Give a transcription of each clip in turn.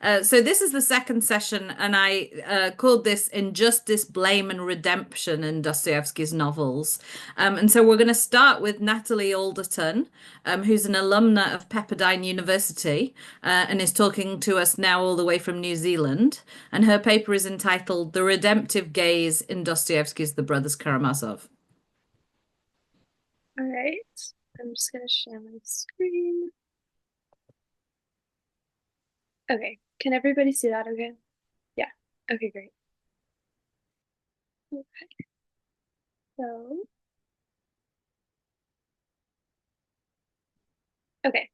So this is the second session, and I called this Injustice, Blame, and Redemption in Dostoevsky's novels. And so we're going to start with Natalie Alderton, who's an alumna of Pepperdine University and is talking to us now all the way from New Zealand. And her paper is entitled The Redemptive Gaze in Dostoevsky's The Brothers Karamazov. All right, I'm just gonna share my screen. Okay, can everybody see that okay? Yeah, okay, great. Okay, so, okay,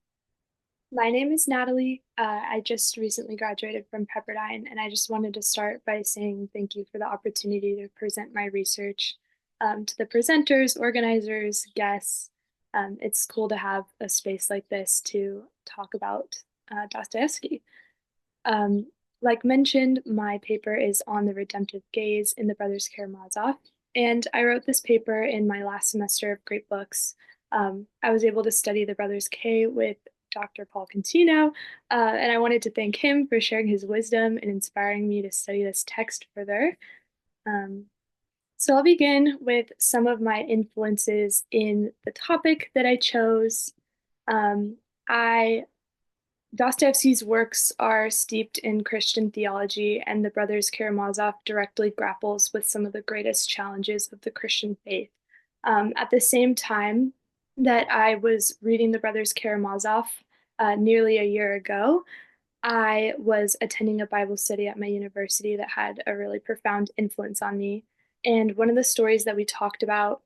my name is Natalie. I just recently graduated from Pepperdine, and I just wanted to start by saying thank you for the opportunity to present my research to the presenters, organizers, guests. It's cool to have a space like this to talk about Dostoevsky. Um, like mentioned, my paper is on the redemptive gaze in the Brothers Karamazov, and I wrote this paper in my last semester of Great Books. I was able to study the Brothers K with Dr. Paul Contino, and I wanted to thank him for sharing his wisdom and inspiring me to study this text further. Um, so I'll begin with some of my influences in the topic that I chose. I Dostoevsky's works are steeped in Christian theology, and the Brothers Karamazov directly grapples with some of the greatest challenges of the Christian faith. At the same time that I was reading the Brothers Karamazov nearly a year ago, I was attending a Bible study at my university that had a really profound influence on me. And one of the stories that we talked about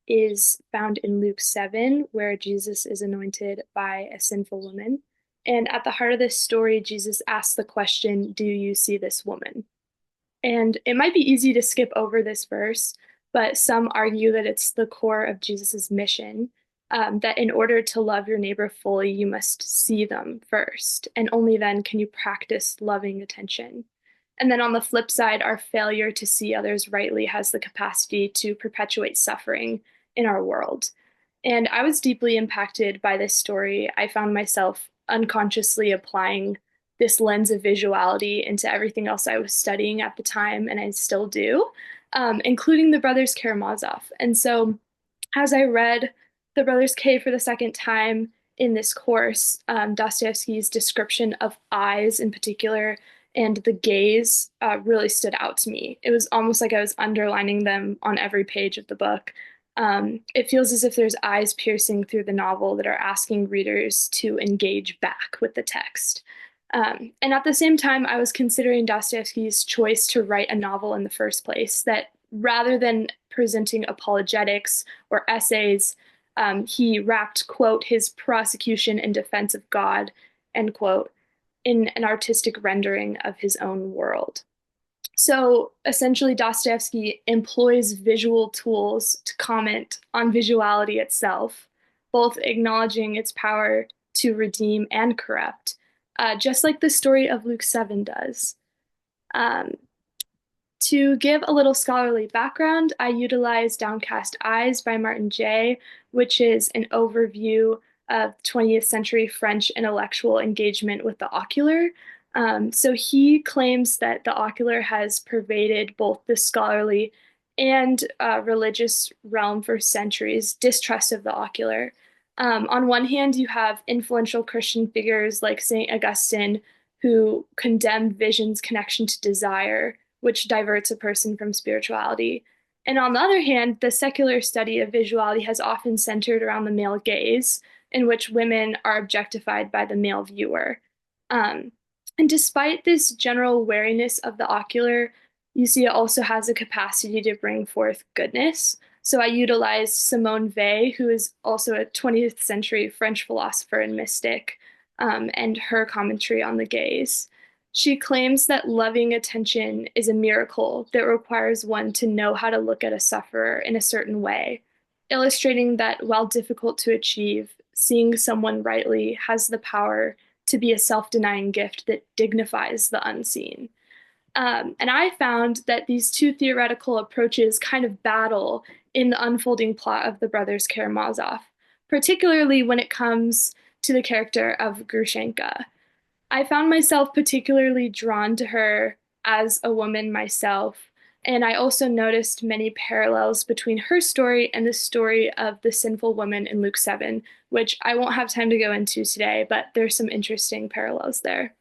is found in Luke 7, where Jesus is anointed by a sinful woman. And at the heart of this story, Jesus asks the question, "Do you see this woman?" And it might be easy to skip over this verse, but some argue that it's the core of Jesus's mission, that in order to love your neighbor fully, you must see them first, and only then can you practice loving attention. And then on the flip side, our failure to see others rightly has the capacity to perpetuate suffering in our world. And I was deeply impacted by this story. I found myself unconsciously applying this lens of visuality into everything else I was studying at the time, and I still do, including the Brothers Karamazov. And so, as I read the Brothers K for the second time in this course, Dostoevsky's description of eyes in particular and the gaze really stood out to me. It was almost like I was underlining them on every page of the book. It feels as if there's eyes piercing through the novel that are asking readers to engage back with the text. And at the same time, I was considering Dostoevsky's choice to write a novel in the first place, that rather than presenting apologetics or essays, he wrapped, quote, his prosecution and defense of God, end quote, in an artistic rendering of his own world. So essentially, Dostoevsky employs visual tools to comment on visuality itself, both acknowledging its power to redeem and corrupt, just like the story of Luke 7 does. Um, to give a little scholarly background, I utilized Downcast Eyes by Martin Jay, which is an overview of 20th century French intellectual engagement with the ocular. So he claims that the ocular has pervaded both the scholarly and religious realm for centuries, distrust of the ocular. On one hand, you have influential Christian figures like St. Augustine who condemn vision's connection to desire, which diverts a person from spirituality. And on the other hand, the secular study of visuality has often centered around the male gaze, in which women are objectified by the male viewer. Um, and despite this general wariness of the ocular, you see it also has a capacity to bring forth goodness. So I utilized Simone Weil, who is also a 20th century French philosopher and mystic, and her commentary on the gaze. She claims that loving attention is a miracle that requires one to know how to look at a sufferer in a certain way, illustrating that while difficult to achieve, seeing someone rightly has the power to be a self denying gift that dignifies the unseen. And I found that these two theoretical approaches kind of battle in the unfolding plot of the brothers Karamazov, particularly when it comes to the character of Grushenka. I found myself particularly drawn to her as a woman myself. And I also noticed many parallels between her story and the story of the sinful woman in Luke 7, which I won't have time to go into today, but there's some interesting parallels there.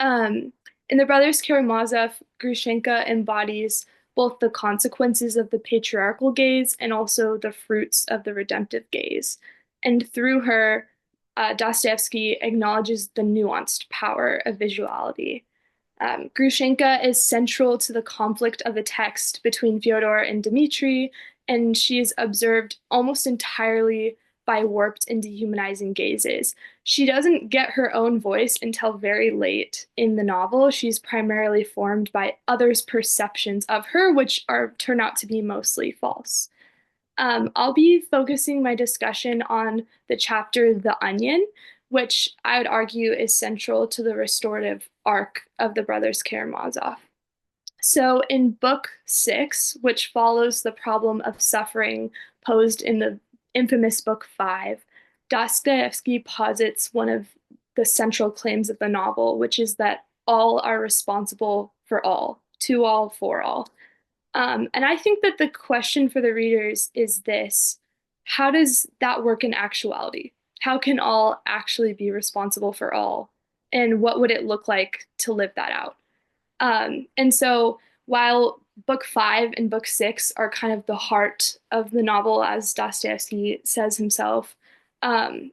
Um, in the Brothers Karamazov, Grushenka embodies both the consequences of the patriarchal gaze and also the fruits of the redemptive gaze. And through her, Dostoevsky acknowledges the nuanced power of visuality. Grushenka is central to the conflict of the text between Fyodor and Dmitri, and she is observed almost entirely by warped and dehumanizing gazes. She doesn't get her own voice until very late in the novel. She's primarily formed by others' perceptions of her, which are turn out to be mostly false. I'll be focusing my discussion on the chapter The Onion, which I would argue is central to the restorative arc of the Brothers Karamazov. So, in Book 6, which follows the problem of suffering posed in the infamous Book 5, Dostoevsky posits one of the central claims of the novel, which is that all are responsible for all, to all, for all. And I think that the question for the readers is this: how does that work in actuality? How can all actually be responsible for all? And what would it look like to live that out? And so while book 5 and book 6 are kind of the heart of the novel, as Dostoevsky says himself, um,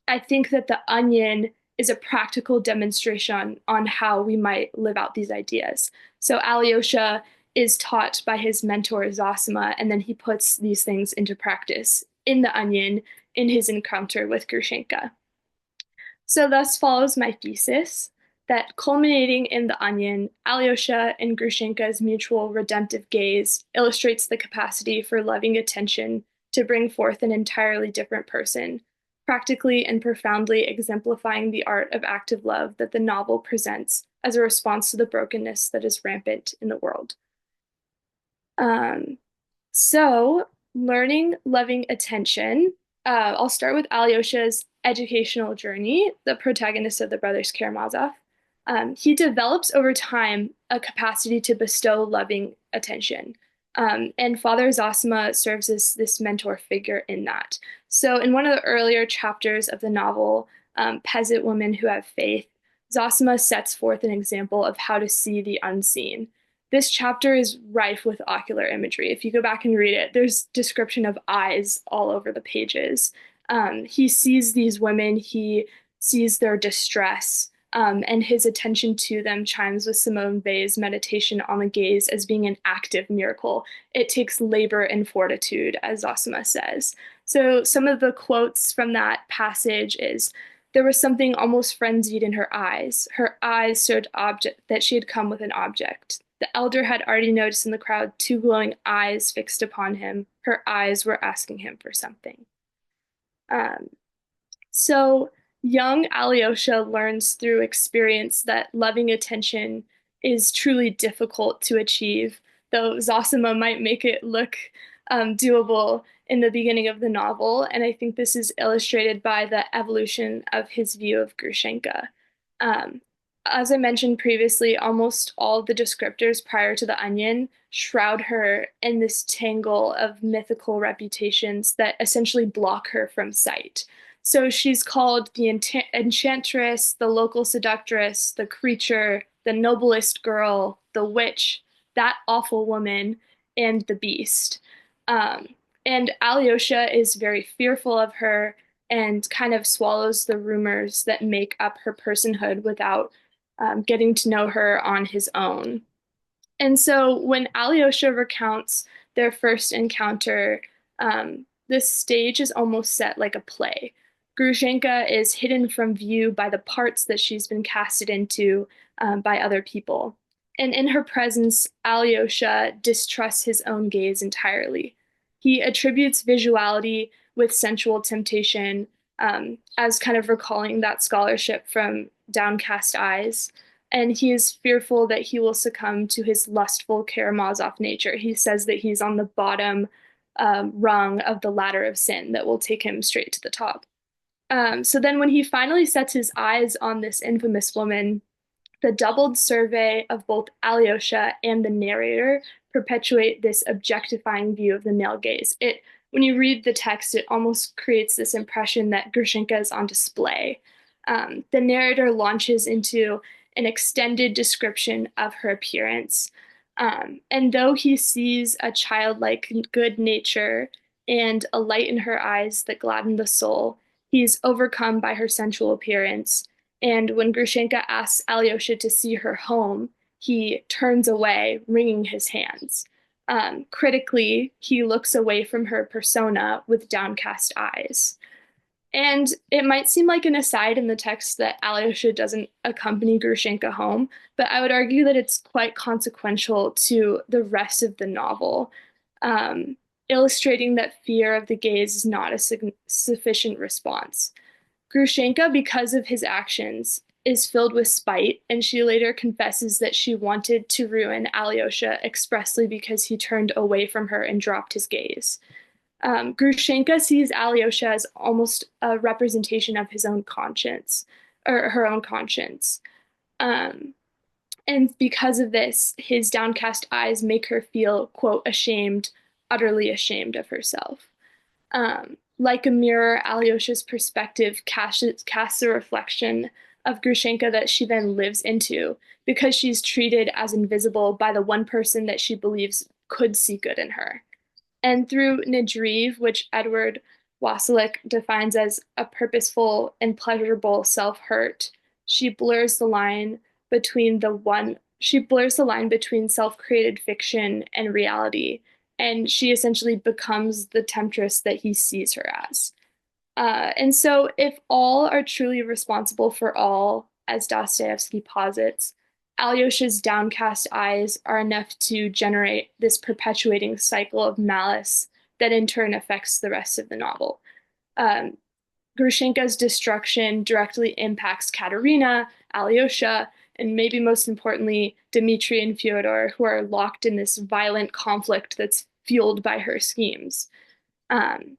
I think that The Onion is a practical demonstration on how we might live out these ideas. So Alyosha is taught by his mentor Zosima, and then he puts these things into practice in The Onion in his encounter with Grushenka. So thus follows my thesis that culminating in The Onion, Alyosha and Grushenka's mutual redemptive gaze illustrates the capacity for loving attention to bring forth an entirely different person, practically and profoundly exemplifying the art of active love that the novel presents as a response to the brokenness that is rampant in the world. Um, so, learning loving attention. I'll start with Alyosha's educational journey, the protagonist of the Brothers Karamazov. He develops over time a capacity to bestow loving attention. And Father Zosima serves as this mentor figure in that. So, in one of the earlier chapters of the novel, Peasant Women Who Have Faith, Zosima sets forth an example of how to see the unseen. This chapter is rife with ocular imagery. If you go back and read it, there's description of eyes all over the pages. He sees these women, he sees their distress, and his attention to them chimes with Simone Weil's meditation on the gaze as being an active miracle. It takes labor and fortitude, as Zosima says. So some of the quotes from that passage is, there was something almost frenzied in her eyes. Her eyes showed object that she had come with an object. The elder had already noticed in the crowd two glowing eyes fixed upon him. Her eyes were asking him for something. Um, so young Alyosha learns through experience that loving attention is truly difficult to achieve, though Zosima might make it look doable in the beginning of the novel. And I think this is illustrated by the evolution of his view of Grushenka. Um, as I mentioned previously, almost all the descriptors prior to The Onion shroud her in this tangle of mythical reputations that essentially block her from sight. So she's called the enchantress, the local seductress, the creature, the noblest girl, the witch, that awful woman, and the beast. Um, and Alyosha is very fearful of her and kind of swallows the rumors that make up her personhood without getting to know her on his own. And so when Alyosha recounts their first encounter, this stage is almost set like a play. Grushenka is hidden from view by the parts that she's been casted into by other people. And in her presence, Alyosha distrusts his own gaze entirely. He attributes visuality with sensual temptation, as kind of recalling that scholarship from Downcast Eyes. And he is fearful that he will succumb to his lustful Karamazov nature. He says that he's on the bottom rung of the ladder of sin that will take him straight to the top. So then when he finally sets his eyes on this infamous woman, the doubled survey of both Alyosha and the narrator perpetuate this objectifying view of the male gaze. When you read the text, it almost creates this impression that Grushenka is on display. The narrator launches into an extended description of her appearance. And though he sees a childlike good nature and a light in her eyes that gladden the soul, he's overcome by her sensual appearance. And when Grushenka asks Alyosha to see her home, he turns away, wringing his hands. Critically, he looks away from her persona with downcast eyes. And it might seem like an aside in the text that Alyosha doesn't accompany Grushenka home, but I would argue that it's quite consequential to the rest of the novel, illustrating that fear of the gaze is not a sufficient response. Grushenka, because of his actions, is filled with spite, and she later confesses that she wanted to ruin Alyosha expressly because he turned away from her and dropped his gaze. Grushenka sees Alyosha as almost a representation of his own conscience, or her own conscience. Um, and because of this, his downcast eyes make her feel, quote, ashamed, utterly ashamed of herself. Like a mirror, Alyosha's perspective casts a reflection of Grushenka that she then lives into because she's treated as invisible by the one person that she believes could see good in her. And through Nedriv, which Edward Wasilek defines as a purposeful and pleasurable self-hurt, she blurs the line between self-created fiction and reality, and she essentially becomes the temptress that he sees her as. And so, if all are truly responsible for all, as Dostoevsky posits, Alyosha's downcast eyes are enough to generate this perpetuating cycle of malice that in turn affects the rest of the novel. Um, Grushenka's destruction directly impacts Katerina, Alyosha, and maybe most importantly, Dmitri and Fyodor, who are locked in this violent conflict that's fueled by her schemes. Um,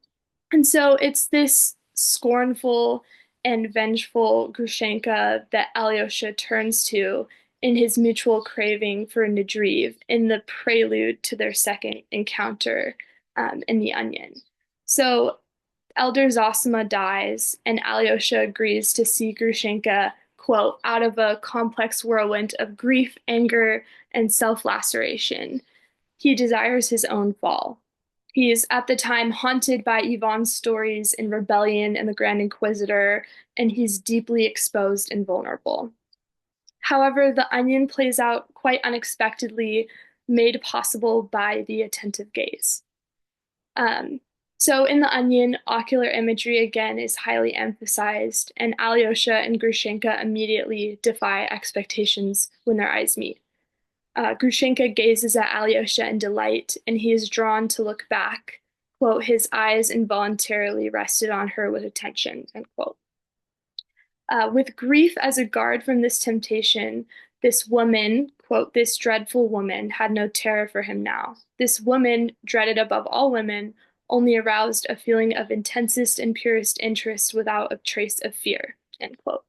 and so it's this scornful and vengeful Grushenka that Alyosha turns to in his mutual craving for Nedriv in the prelude to their second encounter in the Onion. So Elder Zosima dies, and Alyosha agrees to see Grushenka, quote, out of a complex whirlwind of grief, anger, and self-laceration. He desires his own fall. He is at the time haunted by Ivan's stories in Rebellion and the Grand Inquisitor, and he's deeply exposed and vulnerable. However, the Onion plays out quite unexpectedly, made possible by the attentive gaze. So in The Onion, ocular imagery again is highly emphasized, and Alyosha and Grushenka immediately defy expectations when their eyes meet. Grushenka gazes at Alyosha in delight, and he is drawn to look back. Quote, his eyes involuntarily rested on her with attention, end quote. With grief as a guard from this temptation, this woman, quote, this dreadful woman had no terror for him now. This woman, dreaded above all women, only aroused a feeling of intensest and purest interest without a trace of fear, end quote.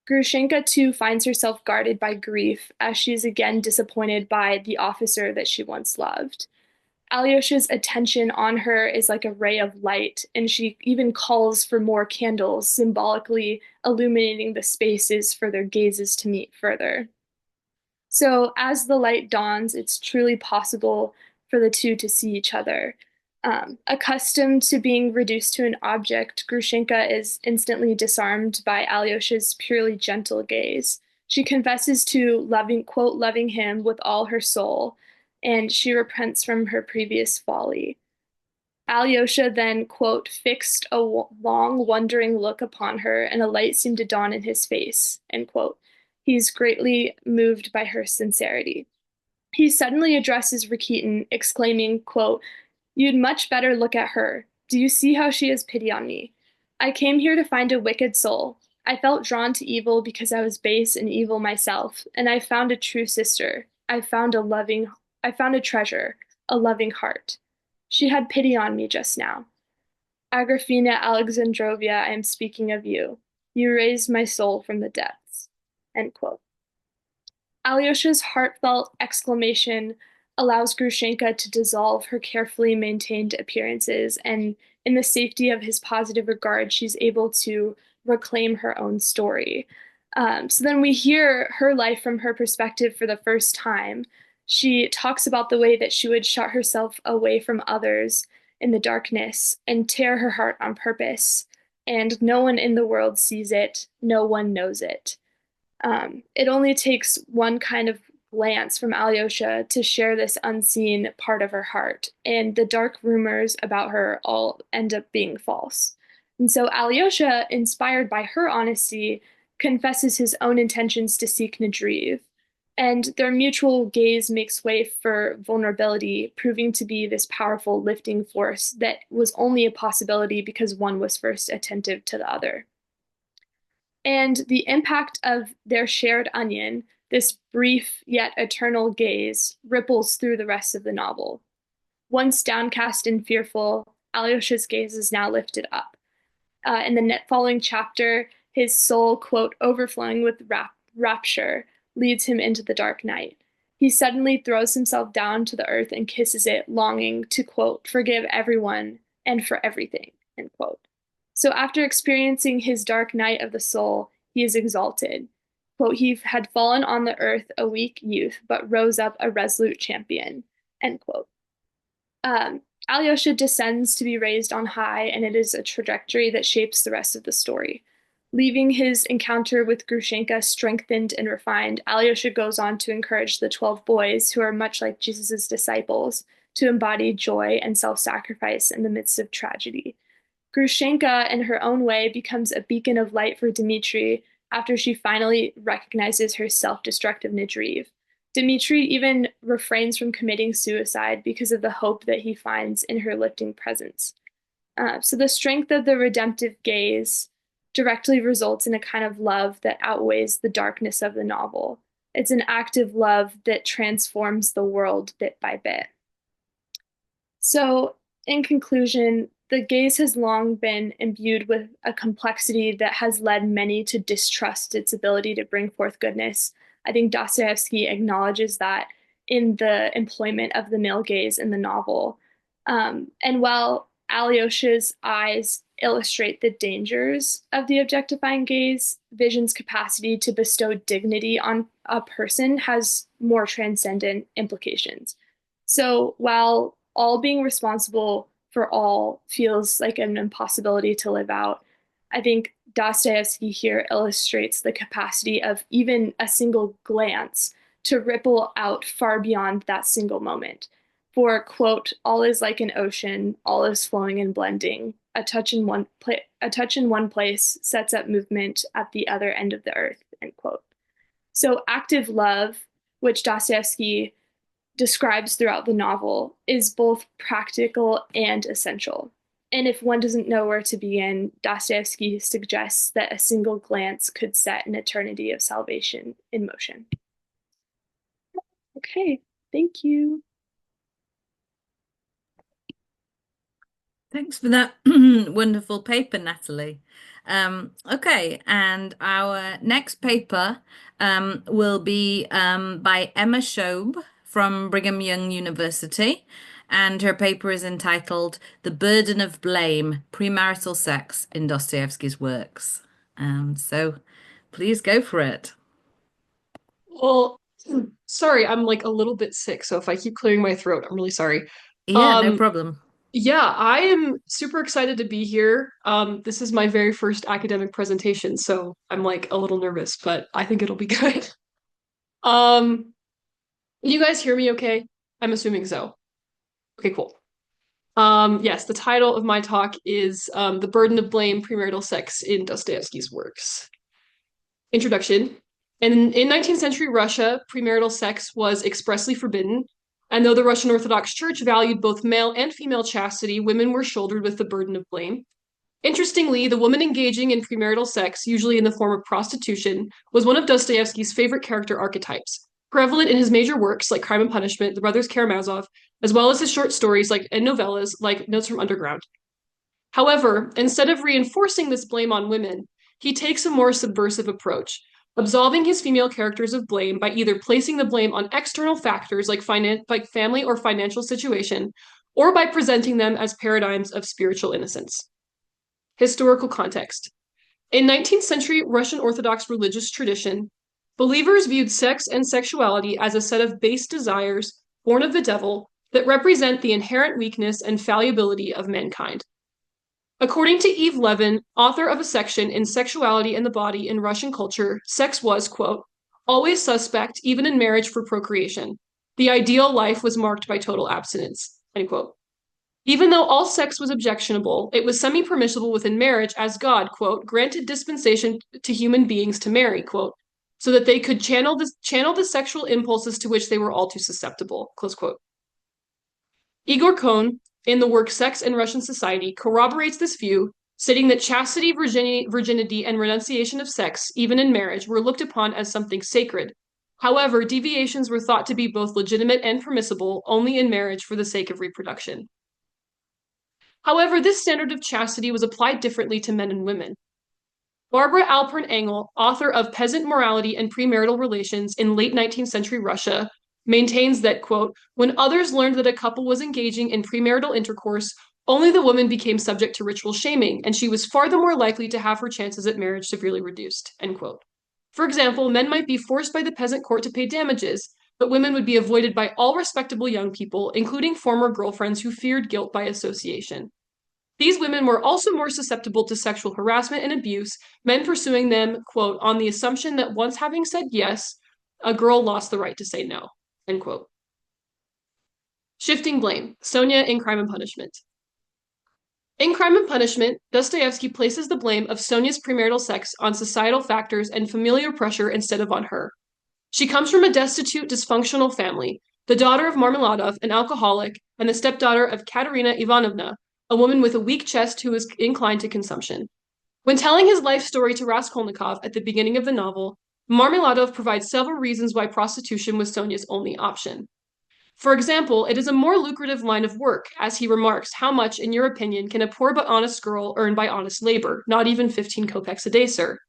Grushenka too finds herself guarded by grief as she is again disappointed by the officer that she once loved. Alyosha's attention on her is like a ray of light, and she even calls for more candles, symbolically illuminating the spaces for their gazes to meet further. So as the light dawns, it's truly possible for the two to see each other. Accustomed to being reduced to an object, Grushenka is instantly disarmed by Alyosha's purely gentle gaze. She confesses to loving, quote, loving him with all her soul, and she repents from her previous folly. Alyosha then, quote, fixed a long, wondering look upon her, and a light seemed to dawn in his face, end quote. He's greatly moved by her sincerity. He suddenly addresses Rakitin, exclaiming, quote, you'd much better look at her. Do you see how she has pity on me? I came here to find a wicked soul. I felt drawn to evil because I was base and evil myself, and I found a true sister. I found a treasure, a loving heart. She had pity on me just now. Agrafena Alexandrovna, I am speaking of you. You raised my soul from the depths. End quote. Alyosha's heartfelt exclamation allows Grushenka to dissolve her carefully maintained appearances, and in the safety of his positive regard, she's able to reclaim her own story. So then we hear her life from her perspective for the first time. She talks about the way that she would shut herself away from others in the darkness and tear her heart on purpose. And no one in the world sees it, no one knows it. It only takes one kind of glance from Alyosha to share this unseen part of her heart, and the dark rumors about her all end up being false. And so Alyosha, inspired by her honesty, confesses his own intentions to seek Nadriv, and their mutual gaze makes way for vulnerability, proving to be this powerful lifting force that was only a possibility because one was first attentive to the other. And the impact of their shared onion, this brief yet eternal gaze, ripples through the rest of the novel. Once downcast and fearful, Alyosha's gaze is now lifted up. In the following chapter, his soul, quote, overflowing with rapture, leads him into the dark night. He suddenly throws himself down to the earth and kisses it, longing to, quote, forgive everyone and for everything, end quote. So after experiencing his dark night of the soul, he is exalted. Quote, he had fallen on the earth a weak youth, but rose up a resolute champion, end quote. Alyosha descends to be raised on high, and it is a trajectory that shapes the rest of the story. Leaving his encounter with Grushenka strengthened and refined, Alyosha goes on to encourage the 12 boys, who are much like Jesus' disciples, to embody joy and self-sacrifice in the midst of tragedy. Grushenka, in her own way, becomes a beacon of light for Dmitri after she finally recognizes her self-destructive Nadriv. Dmitri even refrains from committing suicide because of the hope that he finds in her lifting presence. So the strength of the redemptive gaze directly results in a kind of love that outweighs the darkness of the novel. It's an active love that transforms the world bit by bit. So, in conclusion, the gaze has long been imbued with a complexity that has led many to distrust its ability to bring forth goodness. I think Dostoevsky acknowledges that in the employment of the male gaze in the novel. And while Alyosha's eyes illustrate the dangers of the objectifying gaze, Vision's capacity to bestow dignity on a person has more transcendent implications. So while all being responsible for all feels like an impossibility to live out, I think Dostoevsky here illustrates the capacity of even a single glance to ripple out far beyond that single moment. For, quote, all is like an ocean, all is flowing and blending. A touch in one place sets up movement at the other end of the earth, end quote. So active love, which Dostoevsky describes throughout the novel, is both practical and essential. And if one doesn't know where to begin, Dostoevsky suggests that a single glance could set an eternity of salvation in motion. Okay, thank you. Thanks for that wonderful paper, Natalie. Okay, and our next paper will be by Emma Shobe from Brigham Young University, and her paper is entitled The Burden of Blame, Premarital Sex in Dostoevsky's Works. So please go for it. Well, sorry, I'm like a little bit sick, so if I keep clearing my throat, I'm really sorry. Yeah, no Um, problem. yeah, I am super excited to be here. This is my very first academic presentation, so I'm like a little nervous, but I think it'll be good. Um, can you guys hear me okay? I'm assuming so. Okay, cool. Yes, the title of my talk is The Burden of Blame, Premarital Sex in Dostoevsky's Works. Introduction. In 19th century Russia, premarital sex was expressly forbidden, and though the Russian Orthodox Church valued both male and female chastity, women were shouldered with the burden of blame. Interestingly, the woman engaging in premarital sex, usually in the form of prostitution, was one of Dostoevsky's favorite character archetypes, prevalent in his major works like Crime and Punishment, The Brothers Karamazov, as well as his short stories and novellas like Notes from Underground. However, instead of reinforcing this blame on women, he takes a more subversive approach, absolving his female characters of blame by either placing the blame on external factors like family or financial situation, or by presenting them as paradigms of spiritual innocence. Historical context. In 19th century Russian Orthodox religious tradition, believers viewed sex and sexuality as a set of base desires born of the devil that represent the inherent weakness and fallibility of mankind. According to Eve Levin, author of a section in Sexuality and the Body in Russian Culture, sex was, quote, always suspect, even in marriage for procreation. The ideal life was marked by total abstinence, end quote. Even though all sex was objectionable, it was semi-permissible within marriage as God, quote, granted dispensation to human beings to marry, quote, so that they could channel the sexual impulses to which they were all too susceptible, close quote. Igor Kohn, in the work Sex in Russian Society, corroborates this view, stating that chastity, virginity, and renunciation of sex, even in marriage, were looked upon as something sacred. However, deviations were thought to be both legitimate and permissible only in marriage for the sake of reproduction. However, this standard of chastity was applied differently to men and women. Barbara Alpern Engel, author of Peasant Morality and Premarital Relations in late 19th century Russia, maintains that, quote, when others learned that a couple was engaging in premarital intercourse, only the woman became subject to ritual shaming, and she was far the more likely to have her chances at marriage severely reduced, end quote. For example, men might be forced by the peasant court to pay damages, but women would be avoided by all respectable young people, including former girlfriends who feared guilt by association. These women were also more susceptible to sexual harassment and abuse, men pursuing them, quote, on the assumption that once having said yes, a girl lost the right to say no, end quote. Shifting blame, Sonia in Crime and Punishment. In Crime and Punishment, Dostoevsky places the blame of Sonia's premarital sex on societal factors and familiar pressure instead of on her. She comes from a destitute, dysfunctional family, the daughter of Marmeladov, an alcoholic, and the stepdaughter of Katerina Ivanovna, a woman with a weak chest who is inclined to consumption. When telling his life story to Raskolnikov at the beginning of the novel, Marmeladov provides several reasons why prostitution was Sonia's only option. For example, it is a more lucrative line of work, as he remarks, how much, in your opinion, can a poor but honest girl earn by honest labor? Not even 15 kopecks a day, sir.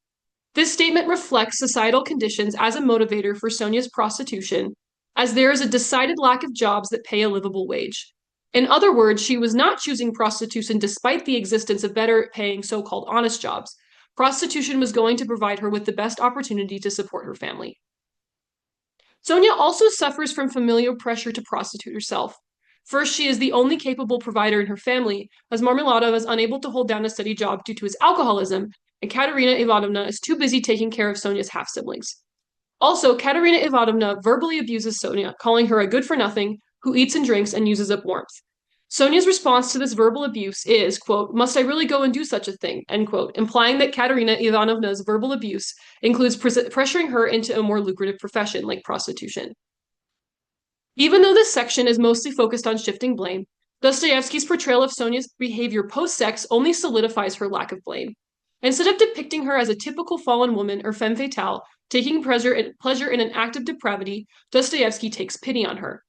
This statement reflects societal conditions as a motivator for Sonia's prostitution, as there is a decided lack of jobs that pay a livable wage. In other words, she was not choosing prostitution despite the existence of better paying so-called honest jobs. Prostitution was going to provide her with the best opportunity to support her family. Sonia also suffers from familial pressure to prostitute herself. First, she is the only capable provider in her family, as Marmeladov is unable to hold down a steady job due to his alcoholism, and Katerina Ivanovna is too busy taking care of Sonia's half-siblings. Also, Katerina Ivanovna verbally abuses Sonia, calling her a good-for-nothing who eats and drinks and uses up warmth. Sonia's response to this verbal abuse is, quote, must I really go and do such a thing, end quote, implying that Katerina Ivanovna's verbal abuse includes pressuring her into a more lucrative profession like prostitution. Even though this section is mostly focused on shifting blame, Dostoevsky's portrayal of Sonia's behavior post-sex only solidifies her lack of blame. Instead of depicting her as a typical fallen woman or femme fatale, taking pleasure in an act of depravity, Dostoevsky takes pity on her.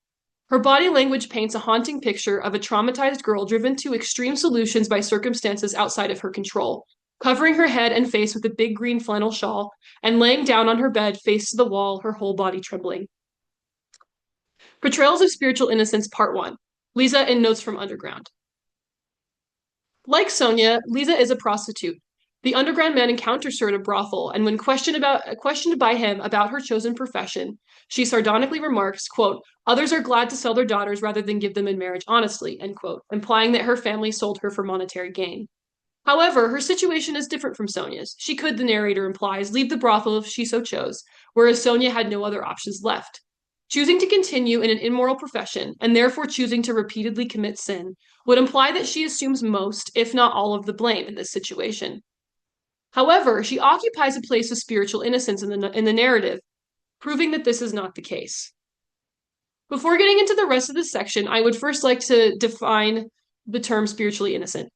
Her body language paints a haunting picture of a traumatized girl driven to extreme solutions by circumstances outside of her control, covering her head and face with a big green flannel shawl, and laying down on her bed face to the wall, her whole body trembling. Portrayals of Spiritual Innocence, Part 1. Lisa in Notes from Underground. Like Sonia, Lisa is a prostitute. The underground man encounters her at a brothel, and when questioned by him about her chosen profession, she sardonically remarks, quote, others are glad to sell their daughters rather than give them in marriage honestly, end quote, implying that her family sold her for monetary gain. However, her situation is different from Sonia's. She could, the narrator implies, leave the brothel if she so chose, whereas Sonia had no other options left. Choosing to continue in an immoral profession, and therefore choosing to repeatedly commit sin, would imply that she assumes most, if not all, of the blame in this situation. However, she occupies a place of spiritual innocence in the narrative, proving that this is not the case. Before getting into the rest of this section, I would first like to define the term spiritually innocent.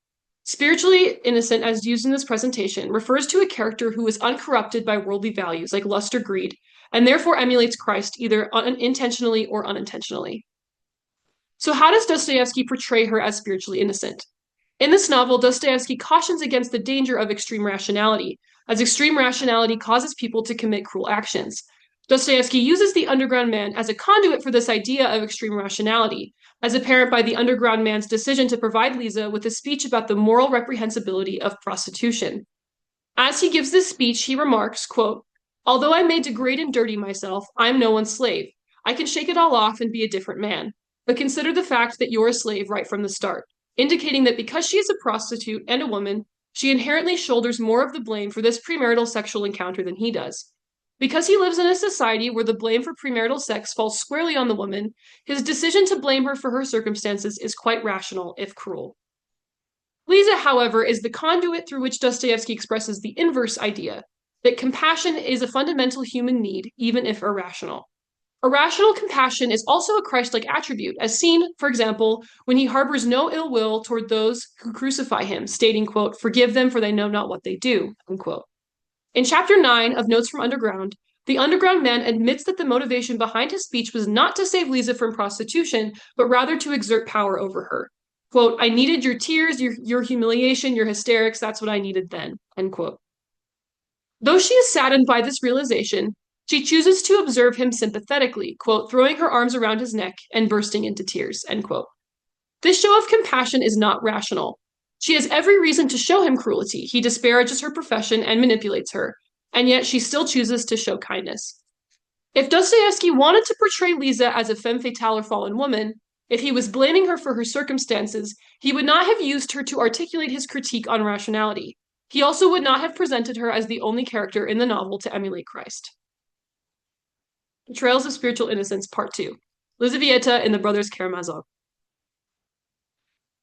Spiritually innocent, as used in this presentation, refers to a character who is uncorrupted by worldly values like lust or greed, and therefore emulates Christ either intentionally or unintentionally. So how does Dostoevsky portray her as spiritually innocent? In this novel, Dostoevsky cautions against the danger of extreme rationality, as extreme rationality causes people to commit cruel actions. Dostoevsky uses the underground man as a conduit for this idea of extreme rationality, as apparent by the underground man's decision to provide Lisa with a speech about the moral reprehensibility of prostitution. As he gives this speech, he remarks, quote, "Although I may degrade and dirty myself, I am no one's slave. I can shake it all off and be a different man. But consider the fact that you're a slave right from the start," indicating that because she is a prostitute and a woman, she inherently shoulders more of the blame for this premarital sexual encounter than he does. Because he lives in a society where the blame for premarital sex falls squarely on the woman, his decision to blame her for her circumstances is quite rational, if cruel. Lisa, however, is the conduit through which Dostoevsky expresses the inverse idea, that compassion is a fundamental human need, even if irrational. Irrational compassion is also a Christ-like attribute, as seen, for example, when he harbors no ill will toward those who crucify him, stating, quote, "Forgive them, for they know not what they do," unquote. In chapter 9 of Notes from Underground, the underground man admits that the motivation behind his speech was not to save Lisa from prostitution, but rather to exert power over her. Quote, "I needed your tears, your humiliation, your hysterics, that's what I needed then," end quote. Though she is saddened by this realization, she chooses to observe him sympathetically, quote, throwing her arms around his neck and bursting into tears, end quote. This show of compassion is not rational. She has every reason to show him cruelty. He disparages her profession and manipulates her, and yet she still chooses to show kindness. If Dostoevsky wanted to portray Lisa as a femme fatale or fallen woman, if he was blaming her for her circumstances, he would not have used her to articulate his critique on rationality. He also would not have presented her as the only character in the novel to emulate Christ. Betrayals of Spiritual Innocence, Part 2. Lizaveta and the Brothers Karamazov.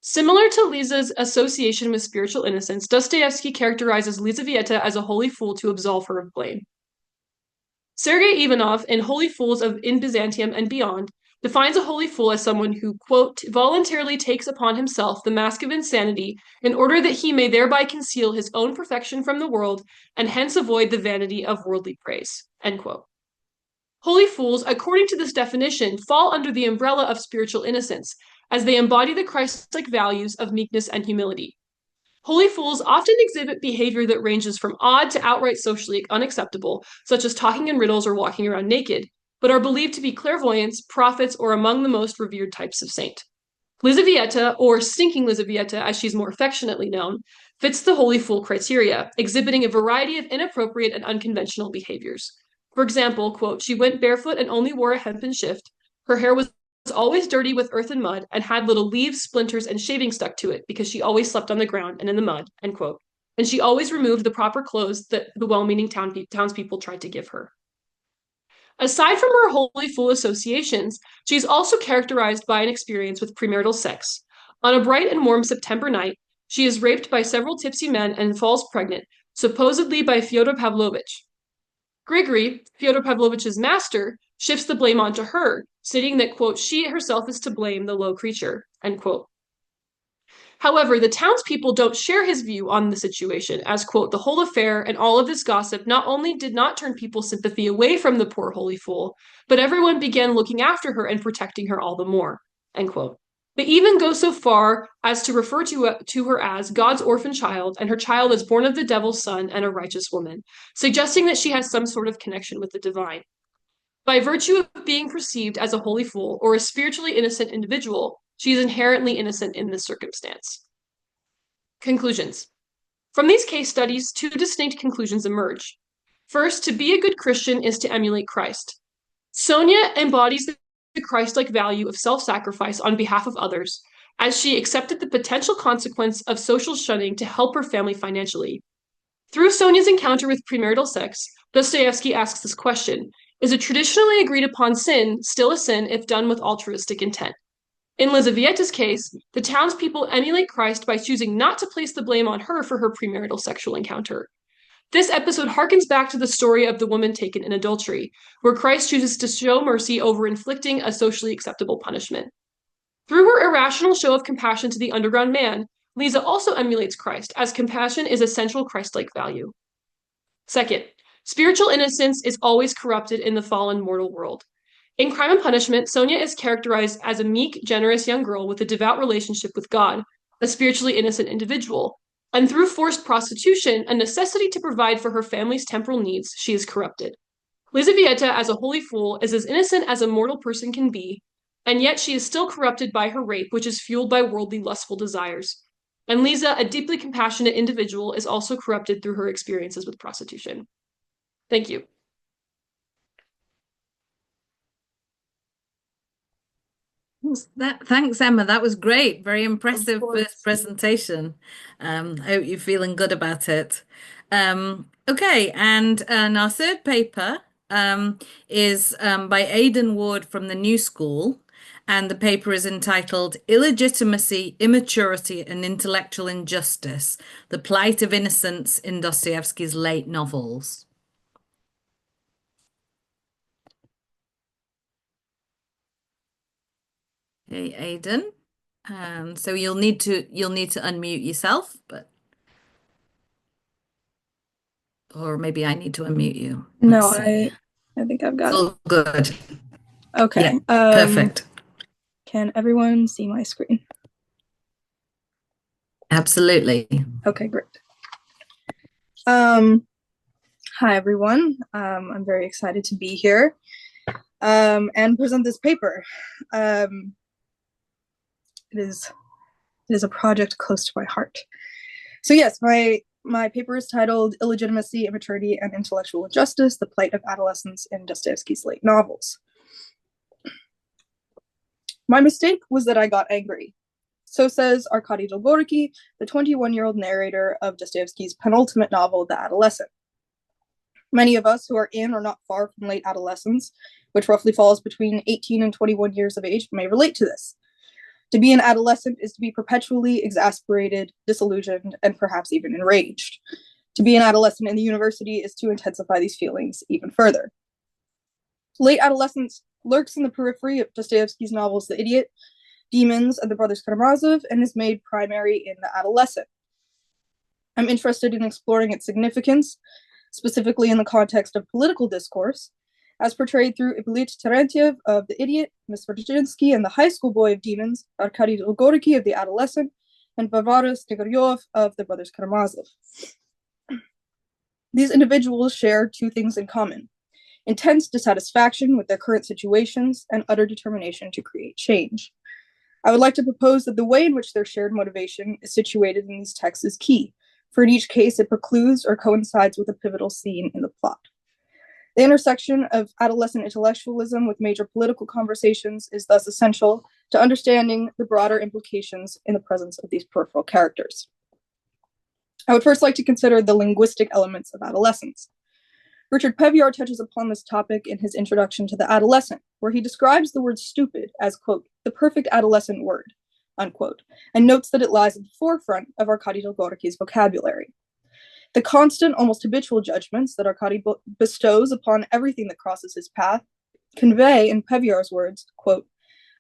Similar to Lisa's association with spiritual innocence, Dostoevsky characterizes Lizaveta as a holy fool to absolve her of blame. Sergei Ivanov, in Holy Fools in Byzantium and Beyond, defines a holy fool as someone who, quote, voluntarily takes upon himself the mask of insanity in order that he may thereby conceal his own perfection from the world and hence avoid the vanity of worldly praise, end quote. Holy fools, according to this definition, fall under the umbrella of spiritual innocence, as they embody the Christ-like values of meekness and humility. Holy fools often exhibit behavior that ranges from odd to outright socially unacceptable, such as talking in riddles or walking around naked, but are believed to be clairvoyants, prophets, or among the most revered types of saint. Lizaveta, or Stinking Lizaveta as she's more affectionately known, fits the holy fool criteria, exhibiting a variety of inappropriate and unconventional behaviors. For example, quote, "She went barefoot and only wore a hempen shift. Her hair was always dirty with earth and mud and had little leaves, splinters, and shaving stuck to it because she always slept on the ground and in the mud," end quote. And she always removed the proper clothes that the well-meaning townspeople tried to give her. Aside from her holy fool associations, she's also characterized by an experience with premarital sex. On a bright and warm September night, she is raped by several tipsy men and falls pregnant, supposedly by Fyodor Pavlovich. Grigory, Fyodor Pavlovich's master, shifts the blame onto her, stating that, quote, "she herself is to blame, the low creature," end quote. However, the townspeople don't share his view on the situation, as, quote, "the whole affair and all of this gossip not only did not turn people's sympathy away from the poor holy fool, but everyone began looking after her and protecting her all the more," end quote. They even go so far as to refer to her as God's orphan child, and her child is born of the devil's son and a righteous woman, suggesting that she has some sort of connection with the divine. By virtue of being perceived as a holy fool or a spiritually innocent individual, she is inherently innocent in this circumstance. Conclusions. From these case studies, two distinct conclusions emerge. First, to be a good Christian is to emulate Christ. Sonia embodies the Christ-like value of self-sacrifice on behalf of others, as she accepted the potential consequence of social shunning to help her family financially. Through Sonia's encounter with premarital sex, Dostoevsky asks this question: is a traditionally agreed upon sin still a sin if done with altruistic intent? In Lizaveta's case, the townspeople emulate Christ by choosing not to place the blame on her for her premarital sexual encounter. This episode harkens back to the story of the woman taken in adultery, where Christ chooses to show mercy over inflicting a socially acceptable punishment. Through her irrational show of compassion to the underground man, Lisa also emulates Christ, as compassion is a central Christ-like value. Second, spiritual innocence is always corrupted in the fallen mortal world. In Crime and Punishment, Sonia is characterized as a meek, generous young girl with a devout relationship with God, a spiritually innocent individual, and through forced prostitution, a necessity to provide for her family's temporal needs, she is corrupted. Lizaveta, as a holy fool, is as innocent as a mortal person can be, and yet she is still corrupted by her rape, which is fueled by worldly lustful desires. And Lisa, a deeply compassionate individual, is also corrupted through her experiences with prostitution. Thank you. Thanks, Emma. That was great. Very impressive first presentation. I hope you're feeling good about it. Okay, and our third paper is by Aidan Ward from the New School, and the paper is entitled Illegitimacy, Immaturity, and Intellectual Injustice: The Plight of Innocence in Dostoevsky's Late Novels. Hey, Aidan. So you'll need to unmute yourself, or maybe I need to unmute you. No, I think I've got it. All good. Okay. Yeah, perfect. Can everyone see my screen? Absolutely. Okay, great. Hi everyone. I'm very excited to be here and present this paper. It is a project close to my heart. So yes, my paper is titled Illegitimacy, Immaturity, and Intellectual Injustice: The Plight of Adolescence in Dostoevsky's Late Novels. My mistake was that I got angry. So says Arkady Dolgoruki, the 21-year-old narrator of Dostoevsky's penultimate novel, The Adolescent. Many of us who are in or not far from late adolescence, which roughly falls between 18 and 21 years of age, may relate to this. To be an adolescent is to be perpetually exasperated, disillusioned, and perhaps even enraged. To be an adolescent in the university is to intensify these feelings even further. Late adolescence lurks in the periphery of Dostoevsky's novels The Idiot, Demons, and The Brothers Karamazov, and is made primary in The Adolescent. I'm interested in exploring its significance, specifically in the context of political discourse, as portrayed through Ippolit Terentiev of The Idiot, Miss Virginsky and the High School Boy of Demons, Arkady Dolgoruki of The Adolescent, and Varvara Snegoryov of The Brothers Karamazov. These individuals share two things in common: intense dissatisfaction with their current situations and utter determination to create change. I would like to propose that the way in which their shared motivation is situated in these texts is key, for in each case it precludes or coincides with a pivotal scene in the plot. The intersection of adolescent intellectualism with major political conversations is thus essential to understanding the broader implications in the presence of these peripheral characters. I would first like to consider the linguistic elements of adolescence. Richard Peviar touches upon this topic in his introduction to The Adolescent, where he describes the word stupid as, quote, the perfect adolescent word, unquote, and notes that it lies at the forefront of Arkady Dolgoruki's vocabulary. The constant, almost habitual judgments that Arkady bestows upon everything that crosses his path convey, in Peviar's words, quote,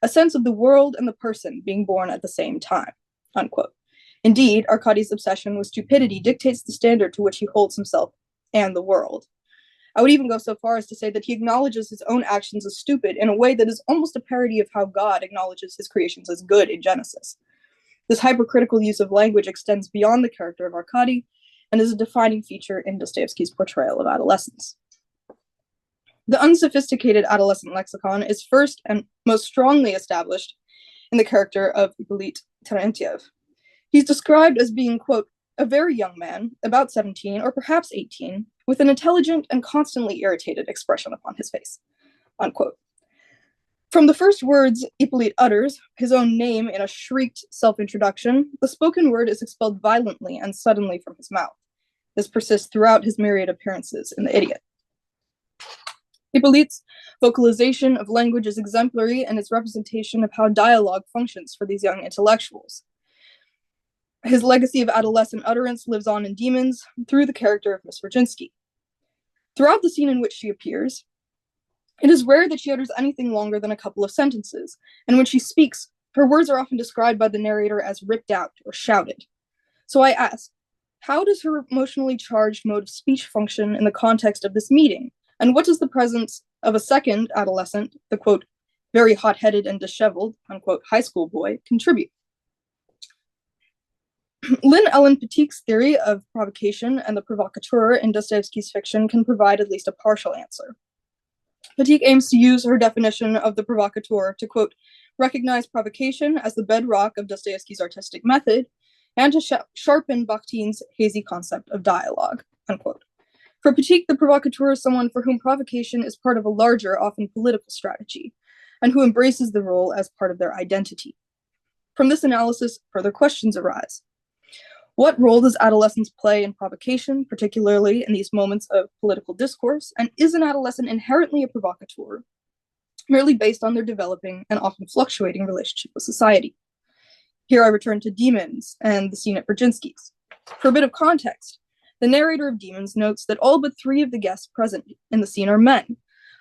a sense of the world and the person being born at the same time, unquote. Indeed, Arkady's obsession with stupidity dictates the standard to which he holds himself and the world. I would even go so far as to say that he acknowledges his own actions as stupid in a way that is almost a parody of how God acknowledges his creations as good in Genesis. This hypercritical use of language extends beyond the character of Arkady and is a defining feature in Dostoevsky's portrayal of adolescence. The unsophisticated adolescent lexicon is first and most strongly established in the character of Ippolit Terentiev. He's described as being, quote, a very young man, about 17 or perhaps 18, with an intelligent and constantly irritated expression upon his face, unquote. From the first words Ippolit utters, his own name in a shrieked self-introduction, the spoken word is expelled violently and suddenly from his mouth. This persists throughout his myriad appearances in The Idiot. Ippolit's vocalization of language is exemplary and its representation of how dialogue functions for these young intellectuals. His legacy of adolescent utterance lives on in Demons through the character of Miss Virginsky. Throughout the scene in which she appears, it is rare that she utters anything longer than a couple of sentences, and when she speaks, her words are often described by the narrator as ripped out or shouted. So I ask, how does her emotionally charged mode of speech function in the context of this meeting? And what does the presence of a second adolescent, the, quote, very hot-headed and disheveled, unquote, high school boy, contribute? Lynn Ellen Petit's theory of provocation and the provocateur in Dostoevsky's fiction can provide at least a partial answer. Petit aims to use her definition of the provocateur to, quote, recognize provocation as the bedrock of Dostoevsky's artistic method and to sharpen Bakhtin's hazy concept of dialogue, unquote. For Petit, the provocateur is someone for whom provocation is part of a larger, often political strategy, and who embraces the role as part of their identity. From this analysis, further questions arise. What role does adolescence play in provocation, particularly in these moments of political discourse? And is an adolescent inherently a provocateur, merely based on their developing and often fluctuating relationship with society? Here I return to Demons and the scene at Brzezinski's. For a bit of context, the narrator of Demons notes that all but 3 of the guests present in the scene are men,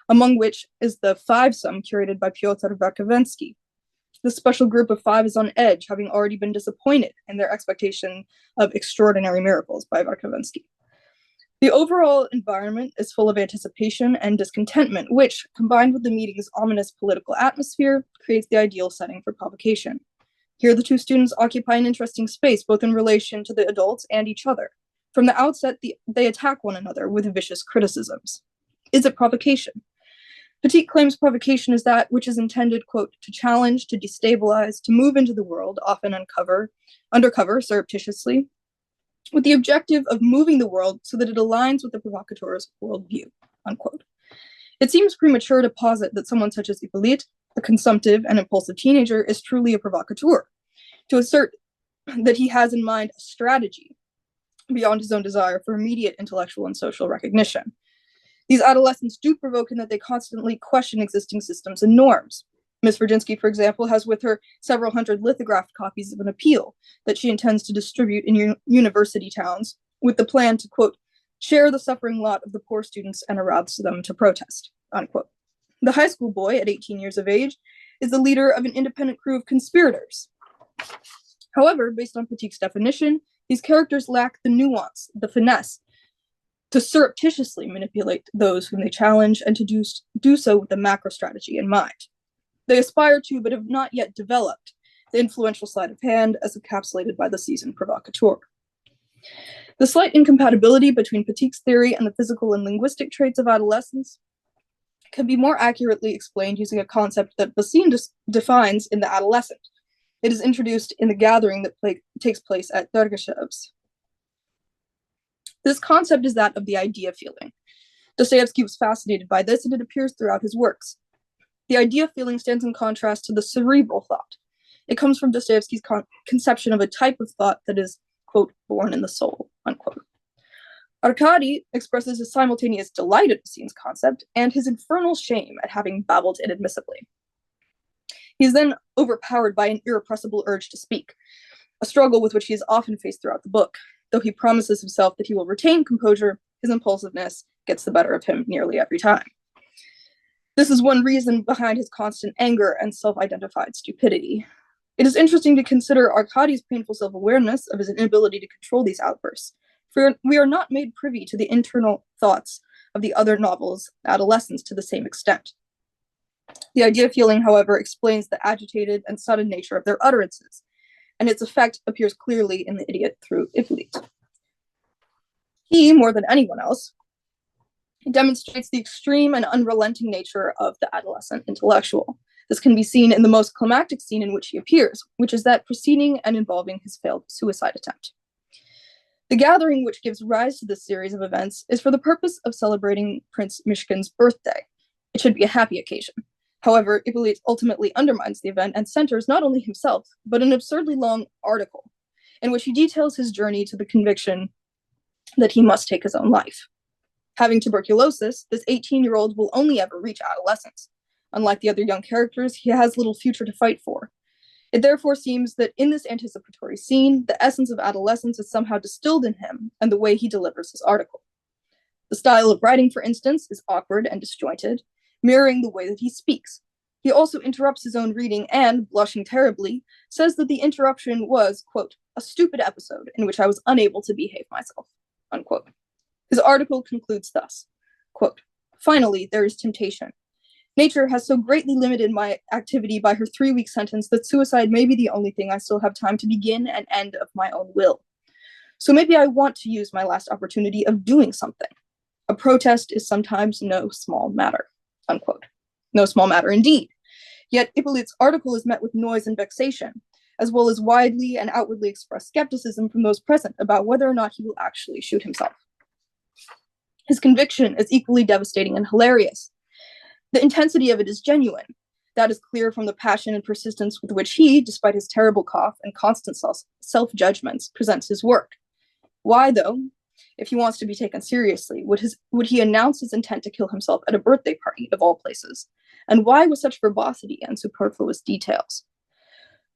among which is the 5-some curated by Pyotr Verkovensky. This special group of 5 is on edge, having already been disappointed in their expectation of extraordinary miracles by Verkovensky. The overall environment is full of anticipation and discontentment, which, combined with the meeting's ominous political atmosphere, creates the ideal setting for provocation. Here, the 2 students occupy an interesting space, both in relation to the adults and each other. From the outset, they attack one another with vicious criticisms. Is it provocation? Petit claims provocation is that which is intended, quote, to challenge, to destabilize, to move into the world, often undercover, surreptitiously, with the objective of moving the world so that it aligns with the provocateur's worldview, unquote. It seems premature to posit that someone such as Hippolyte, a consumptive and impulsive teenager, is truly a provocateur, to assert that he has in mind a strategy beyond his own desire for immediate intellectual and social recognition. These adolescents do provoke in that they constantly question existing systems and norms. Ms. Brzezinski, for example, has with her several hundred lithographed copies of an appeal that she intends to distribute in university towns with the plan to, quote, share the suffering lot of the poor students and arouse them to protest, unquote. The high school boy, at 18 years of age, is the leader of an independent crew of conspirators. However, based on Petit's definition, these characters lack the nuance, the finesse, to surreptitiously manipulate those whom they challenge and to do so with a macro strategy in mind. They aspire to, but have not yet developed, the influential sleight of hand as encapsulated by the seasoned provocateur. The slight incompatibility between Petit's theory and the physical and linguistic traits of adolescence can be more accurately explained using a concept that Basine defines in The Adolescent. It is introduced in the gathering that takes place at Dergashev's. This concept is that of the idea feeling. Dostoevsky was fascinated by this, and it appears throughout his works. The idea feeling stands in contrast to the cerebral thought. It comes from Dostoevsky's conception of a type of thought that is, quote, born in the soul, unquote. Arkady expresses his simultaneous delight at Basine's concept and his infernal shame at having babbled inadmissibly. He is then overpowered by an irrepressible urge to speak, a struggle with which he is often faced throughout the book. Though he promises himself that he will retain composure, his impulsiveness gets the better of him nearly every time. This is one reason behind his constant anger and self-identified stupidity. It is interesting to consider Arkady's painful self-awareness of his inability to control these outbursts, for we are not made privy to the internal thoughts of the other novels' adolescents to the same extent. The idea feeling, however, explains the agitated and sudden nature of their utterances, and its effect appears clearly in The Idiot through Hippolyte. He, more than anyone else, demonstrates the extreme and unrelenting nature of the adolescent intellectual. This can be seen in the most climactic scene in which he appears, which is that preceding and involving his failed suicide attempt. The gathering which gives rise to this series of events is for the purpose of celebrating Prince Mishkin's birthday. It should be a happy occasion. However, Hippolyte ultimately undermines the event and centers not only himself, but an absurdly long article in which he details his journey to the conviction that he must take his own life. Having tuberculosis, this 18-year-old will only ever reach adolescence. Unlike the other young characters, he has little future to fight for. It therefore seems that in this anticipatory scene, the essence of adolescence is somehow distilled in him and the way he delivers his article. The style of writing, for instance, is awkward and disjointed, mirroring the way that he speaks. He also interrupts his own reading and, blushing terribly, says that the interruption was, quote, a stupid episode in which I was unable to behave myself, unquote. His article concludes thus, quote, finally, there is temptation. Nature has so greatly limited my activity by her 3-week sentence that suicide may be the only thing I still have time to begin and end of my own will. So maybe I want to use my last opportunity of doing something. A protest is sometimes no small matter," unquote. No small matter indeed. Yet Hippolyte's article is met with noise and vexation, as well as widely and outwardly expressed skepticism from those present about whether or not he will actually shoot himself. His conviction is equally devastating and hilarious. The intensity of it is genuine. That is clear from the passion and persistence with which he, despite his terrible cough and constant self-judgments, presents his work. Why, though, if he wants to be taken seriously, would he announce his intent to kill himself at a birthday party, of all places? And why with such verbosity and superfluous details?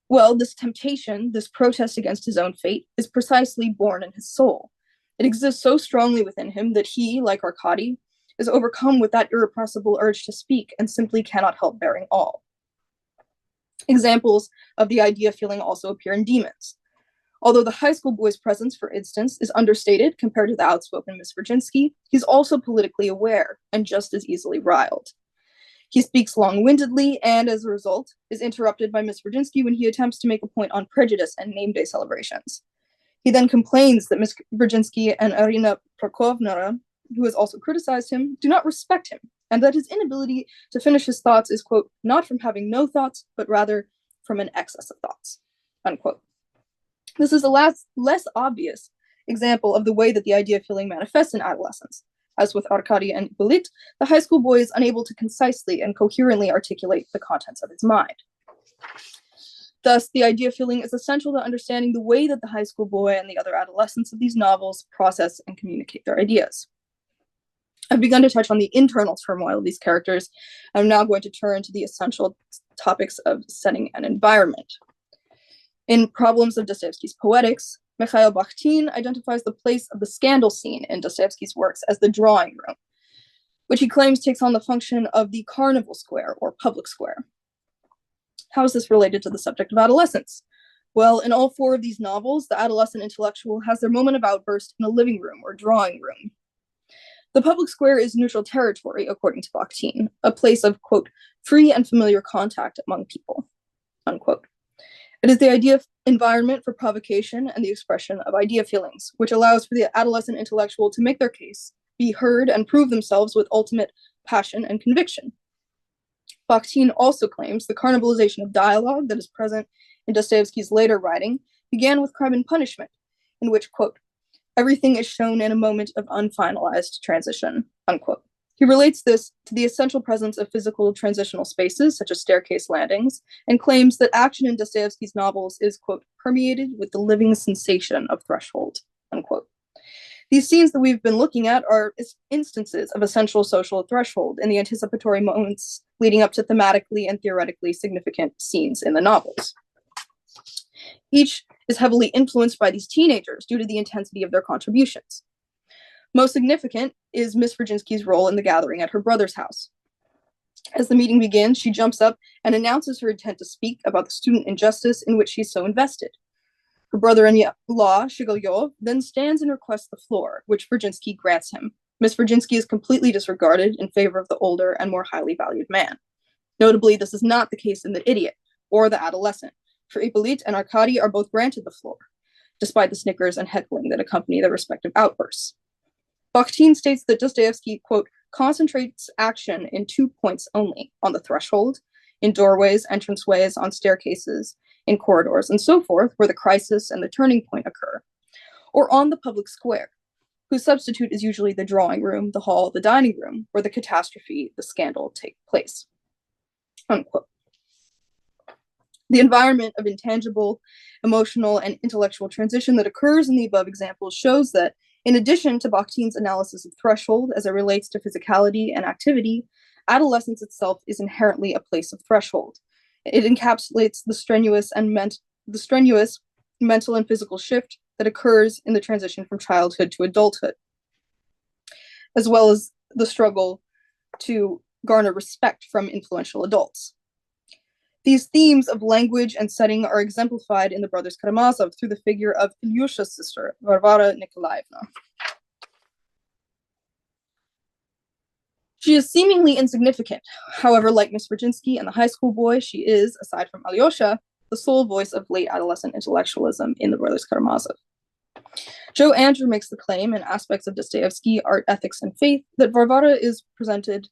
Well, this temptation, this protest against his own fate, is precisely born in his soul. It exists so strongly within him that he, like Arkady, is overcome with that irrepressible urge to speak and simply cannot help bearing all. Examples of the idea feeling also appear in Demons. Although the high school boy's presence, for instance, is understated compared to the outspoken Miss Virginsky, he's also politically aware and just as easily riled. He speaks long-windedly and, as a result, is interrupted by Miss Virginsky when he attempts to make a point on prejudice and name day celebrations. He then complains that Miss Virginsky and Irina Prokofnara, who has also criticized him, do not respect him, and that his inability to finish his thoughts is, quote, not from having no thoughts, but rather from an excess of thoughts, unquote. This is a less obvious example of the way that the idea of feeling manifests in adolescence. As with Arkady and Hippolyte, the high school boy is unable to concisely and coherently articulate the contents of his mind. Thus, the idea of feeling is essential to understanding the way that the high school boy and the other adolescents of these novels process and communicate their ideas. I've begun to touch on the internal turmoil of these characters. I'm now going to turn to the essential topics of setting and environment. In Problems of Dostoevsky's Poetics, Mikhail Bakhtin identifies the place of the scandal scene in Dostoevsky's works as the drawing room, which he claims takes on the function of the carnival square or public square. How is this related to the subject of adolescence? Well, in all 4 of these novels, the adolescent intellectual has their moment of outburst in a living room or drawing room. The public square is neutral territory, according to Bakhtin, a place of, quote, free and familiar contact among people, unquote. It is the idea of environment for provocation and the expression of idea feelings, which allows for the adolescent intellectual to make their case, be heard, and prove themselves with ultimate passion and conviction. Bakhtin also claims the carnivalization of dialogue that is present in Dostoevsky's later writing began with Crime and Punishment, in which, quote, everything is shown in a moment of unfinalized transition, unquote. He relates this to the essential presence of physical transitional spaces, such as staircase landings, and claims that action in Dostoevsky's novels is, quote, permeated with the living sensation of threshold, unquote. These scenes that we've been looking at are instances of essential social threshold in the anticipatory moments leading up to thematically and theoretically significant scenes in the novels. Each is heavily influenced by these teenagers due to the intensity of their contributions. Most significant is Miss Virginsky's role in the gathering at her brother's house. As the meeting begins, she jumps up and announces her intent to speak about the student injustice in which she's so invested. Her brother-in-law, Shigalyov, then stands and requests the floor, which Virginsky grants him. Miss Virginsky is completely disregarded in favor of the older and more highly valued man. Notably, this is not the case in The Idiot or The Adolescent, for Hippolyte and Arkady are both granted the floor, despite the snickers and heckling that accompany their respective outbursts. Bakhtin states that Dostoevsky, quote, concentrates action in 2 points only, on the threshold, in doorways, entranceways, on staircases, in corridors, and so forth, where the crisis and the turning point occur, or on the public square, whose substitute is usually the drawing room, the hall, the dining room, where the catastrophe, the scandal take place, unquote. The environment of intangible, emotional, and intellectual transition that occurs in the above examples shows that, in addition to Bakhtin's analysis of threshold as it relates to physicality and activity, adolescence itself is inherently a place of threshold. It encapsulates the strenuous mental and physical shift that occurs in the transition from childhood to adulthood, as well as the struggle to garner respect from influential adults. These themes of language and setting are exemplified in the brothers Karamazov through the figure of Ilyusha's sister, Varvara Nikolaevna. She is seemingly insignificant. However, like Miss Virginsky and the high school boy, she is, aside from Alyosha, the sole voice of late adolescent intellectualism in the Brothers Karamazov. Joe Andrew makes the claim in Aspects of Dostoevsky, Art, Ethics, and Faith that Varvara is presented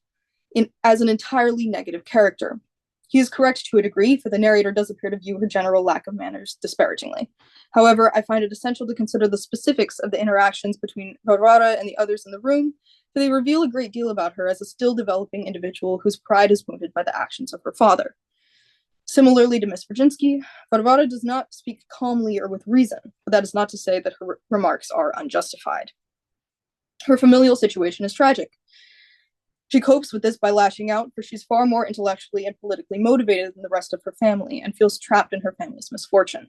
as an entirely negative character. He is correct to a degree, for the narrator does appear to view her general lack of manners disparagingly. However, I find it essential to consider the specifics of the interactions between Varvara and the others in the room, for they reveal a great deal about her as a still developing individual whose pride is wounded by the actions of her father. Similarly to Miss Virginsky, Varvara does not speak calmly or with reason, but that is not to say that her remarks are unjustified. Her familial situation is tragic. She copes with this by lashing out, for she's far more intellectually and politically motivated than the rest of her family and feels trapped in her family's misfortune.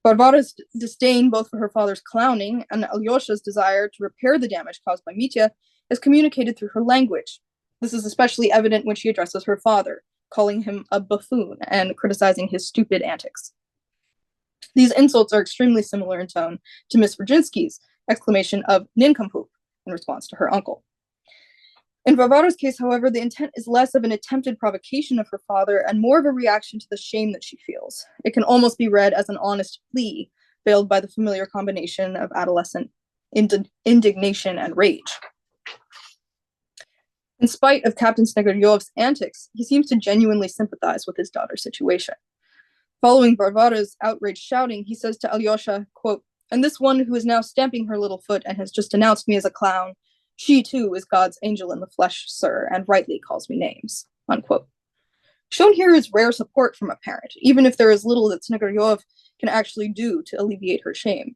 Varvara's disdain both for her father's clowning and Alyosha's desire to repair the damage caused by Mitya is communicated through her language. This is especially evident when she addresses her father, calling him a buffoon and criticizing his stupid antics. These insults are extremely similar in tone to Miss Virginsky's exclamation of nincompoop in response to her uncle. In Varvara's case, however, the intent is less of an attempted provocation of her father and more of a reaction to the shame that she feels. It can almost be read as an honest plea, veiled by the familiar combination of adolescent indignation and rage. In spite of Captain Sneguryov's antics, he seems to genuinely sympathize with his daughter's situation. Following Varvara's outraged shouting, he says to Alyosha, quote, "And this one who is now stamping her little foot and has just denounced me as a clown, she too is God's angel in the flesh, sir, and rightly calls me names," unquote. Shown here is rare support from a parent, even if there is little that Sneguryov can actually do to alleviate her shame.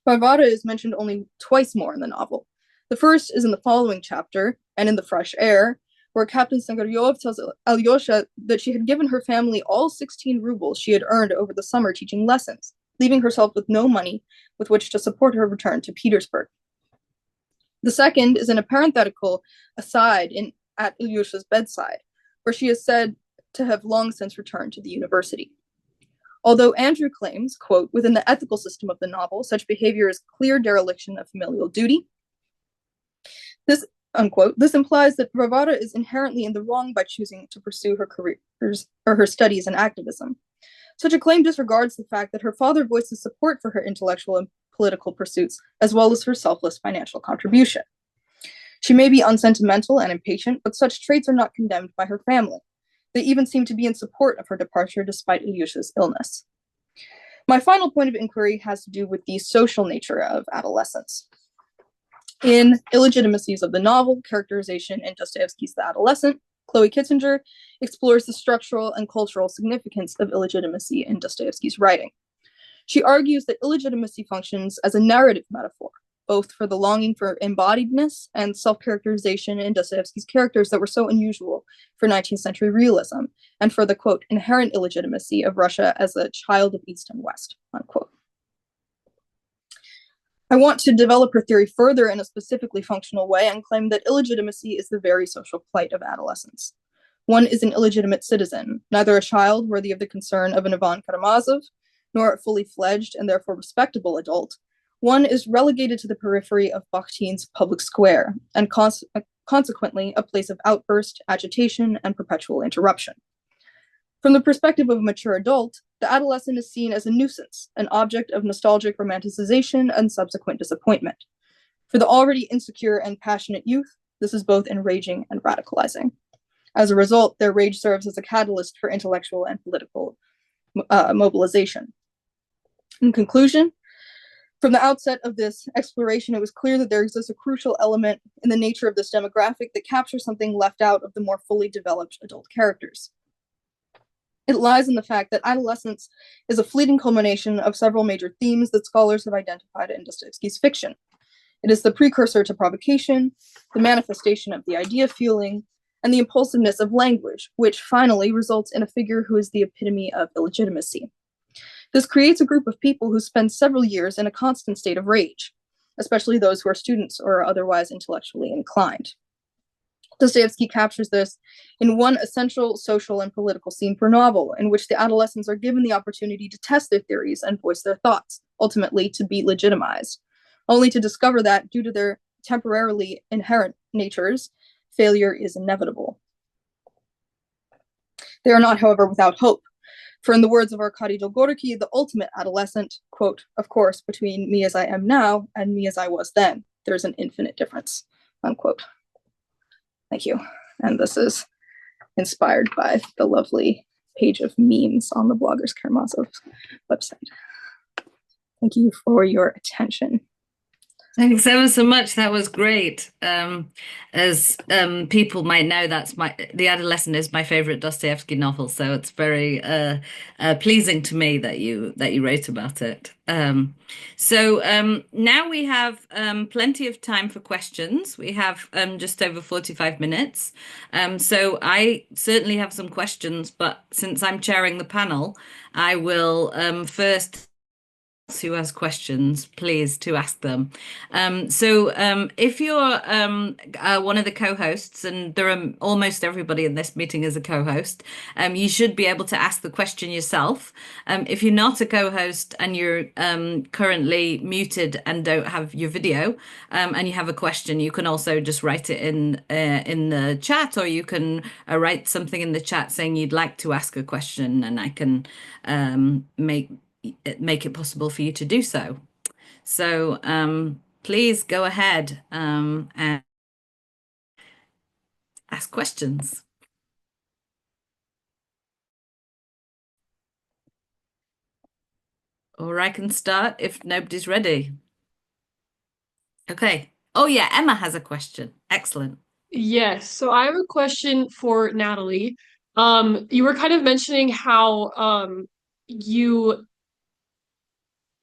Varvara is mentioned only twice more in the novel. The first is in the following chapter, and in The Fresh Air, where Captain Sneguryov tells Alyosha that she had given her family all 16 rubles she had earned over the summer teaching lessons, leaving herself with no money with which to support her return to Petersburg. The second is in a parenthetical aside at Ilyusha's bedside, where she is said to have long since returned to the university. Although Andrew claims, quote, "within the ethical system of the novel, such behavior is clear dereliction of familial duty," this, unquote, this implies that Varvara is inherently in the wrong by choosing to pursue her careers or her studies in activism. Such a claim disregards the fact that her father voices support for her intellectual and political pursuits, as well as her selfless financial contribution. She may be unsentimental and impatient, but such traits are not condemned by her family. They even seem to be in support of her departure despite Ilyusha's illness. My final point of inquiry has to do with the social nature of adolescence. In Illegitimacies of the Novel, characterization in Dostoevsky's The Adolescent, Chloe Kitzinger explores the structural and cultural significance of illegitimacy in Dostoevsky's writing. She argues that illegitimacy functions as a narrative metaphor, both for the longing for embodiedness and self-characterization in Dostoevsky's characters that were so unusual for 19th century realism, and for the, quote, "inherent illegitimacy of Russia as a child of East and West," unquote. I want to develop her theory further in a specifically functional way and claim that illegitimacy is the very social plight of adolescence. One is an illegitimate citizen, neither a child worthy of the concern of an Ivan Karamazov, nor a fully fledged and therefore respectable adult. One is relegated to the periphery of Bakhtin's public square, and consequently a place of outburst, agitation, and perpetual interruption. From the perspective of a mature adult, the adolescent is seen as a nuisance, an object of nostalgic romanticization and subsequent disappointment. For the already insecure and passionate youth, this is both enraging and radicalizing. As a result, their rage serves as a catalyst for intellectual and political mobilization. In conclusion, from the outset of this exploration, it was clear that there exists a crucial element in the nature of this demographic that captures something left out of the more fully developed adult characters. It lies in the fact that adolescence is a fleeting culmination of several major themes that scholars have identified in Dostoevsky's fiction. It is the precursor to provocation, the manifestation of the idea feeling, and the impulsiveness of language, which finally results in a figure who is the epitome of illegitimacy. This creates a group of people who spend several years in a constant state of rage, especially those who are students or are otherwise intellectually inclined. Dostoevsky captures this in one essential social and political scene per novel, in which the adolescents are given the opportunity to test their theories and voice their thoughts, ultimately to be legitimized, only to discover that, due to their temporarily inherent natures, failure is inevitable. They are not, however, without hope. For in the words of Arkady Dolgoruki, the ultimate adolescent, quote, of course, between me as I am now and me as I was then, there's an infinite difference, unquote. Thank you. And this is inspired by the lovely page of memes on the Bloggers Karamazov website. Thank you for your attention. Thanks ever so much. That was great. As people might know, The Adolescent is my favorite Dostoevsky novel, so it's very pleasing to me that you wrote about it. So now we have plenty of time for questions. We have just over 45 minutes. So I certainly have some questions, but since I'm chairing the panel, I will first who has questions, please to ask them. So if you're one of the co-hosts, and there are almost everybody in this meeting is a co-host, you should be able to ask the question yourself. If you're not a co-host and you're currently muted and don't have your video, and you have a question, you can also just write it in the chat, or you can write something in the chat saying you'd like to ask a question, and I can make it possible for you to do so. So please go ahead and ask questions. Or I can start if nobody's ready. Okay. Oh yeah, Emma has a question. Excellent. Yes, so I have a question for Natalie. You were kind of mentioning how you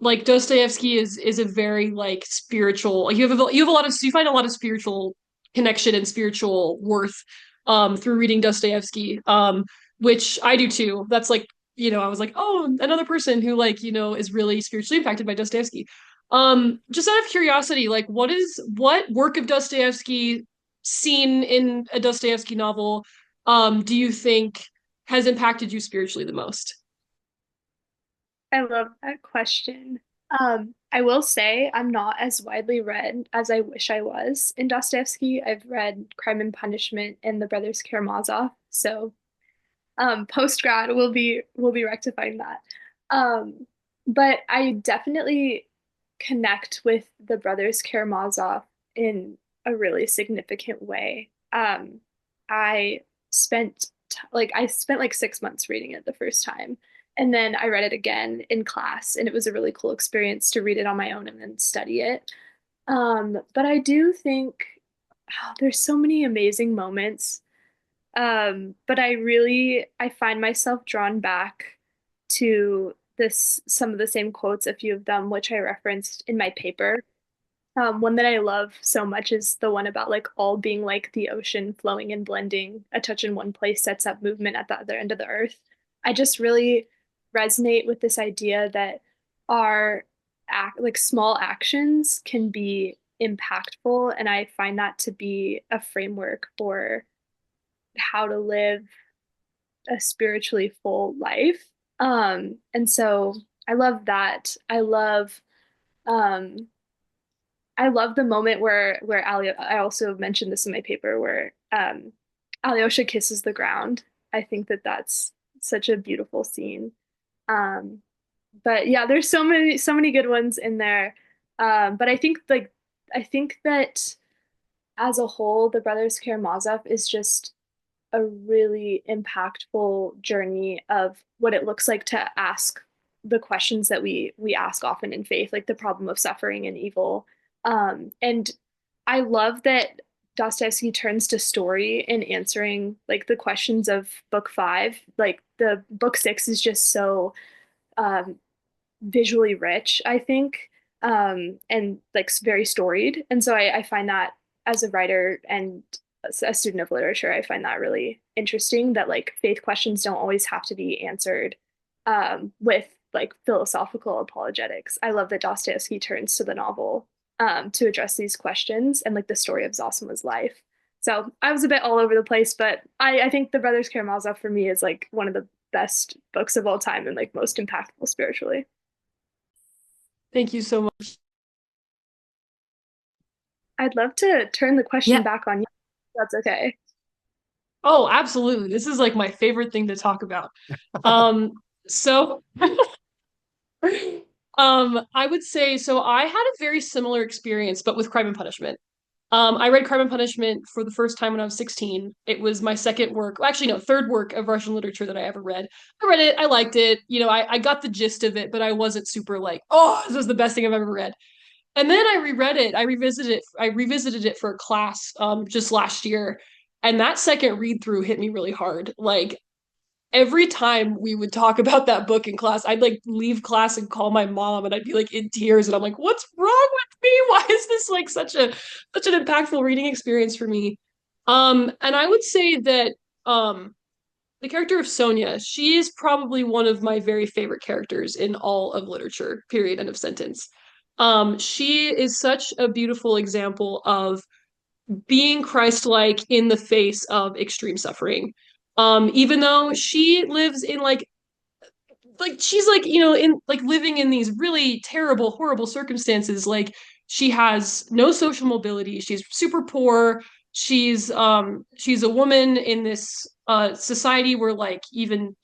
like Dostoevsky is a very like spiritual, like you have a lot of, you find a lot of spiritual connection and spiritual worth through reading Dostoevsky, which I do too. That's like, I was like, oh, another person who like, is really spiritually impacted by Dostoevsky. Just out of curiosity, like what work of Dostoevsky seen in a Dostoevsky novel do you think has impacted you spiritually the most? I love that question. I will say I'm not as widely read as I wish I was in Dostoevsky. I've read Crime and Punishment and The Brothers Karamazov, so post grad we'll be rectifying that. But I definitely connect with The Brothers Karamazov in a really significant way. I spent I spent like 6 months reading it the first time. And then I read it again in class, and it was a really cool experience to read it on my own and then study it. But I do think there's so many amazing moments. But I find myself drawn back to some of the same quotes, a few of them, which I referenced in my paper. One that I love so much is the one about like all being like the ocean flowing and blending. A touch in one place sets up movement at the other end of the earth. I just really resonate with this idea that our small actions can be impactful, and I find that to be a framework for how to live a spiritually full life. And so I love that. Um, I love the moment where I also mentioned this in my paper, where Alyosha kisses the ground. I think that that's such a beautiful scene. Um, but yeah, there's so many good ones in there. But I think that as a whole, The Brothers Karamazov is just a really impactful journey of what it looks like to ask the questions that we ask often in faith, like the problem of suffering and evil. And I love that Dostoevsky turns to story in answering like the questions of book 5. Like the book 6 is just so um, visually rich, I think, and like very storied. And so I find that as a writer and a student of literature, I find that really interesting that like faith questions don't always have to be answered with like philosophical apologetics. I love that Dostoevsky turns to the novel to address these questions and like the story of Zosima's life. So I was a bit all over the place, but I think The Brothers Karamazov for me is like one of the best books of all time and like most impactful spiritually. Thank you so much. I'd love to turn the question Yeah. back on you. If that's okay. Oh, absolutely. This is like my favorite thing to talk about. So I would say so I had a very similar experience, but with Crime and Punishment. I read Crime and Punishment for the first time when I was 16. It was my second work, well, actually, no, third work of Russian literature that I ever read. I read it, I liked it, I got the gist of it, but I wasn't super like, oh, this was the best thing I've ever read. And then I reread it, I revisited it for a class just last year. And that second read through hit me really hard. Like every time we would talk about that book in class, I'd like leave class and call my mom and I'd be like in tears and I'm like, what's wrong with me? Why is this like such an impactful reading experience for me? And I would say that the character of Sonia, she is probably one of my very favorite characters in all of literature, period, end of sentence. She is such a beautiful example of being Christ-like in the face of extreme suffering. Even though she lives in like she's like, in like living in these really terrible, horrible circumstances. Like she has no social mobility. She's super poor. She's a woman in this society where like even,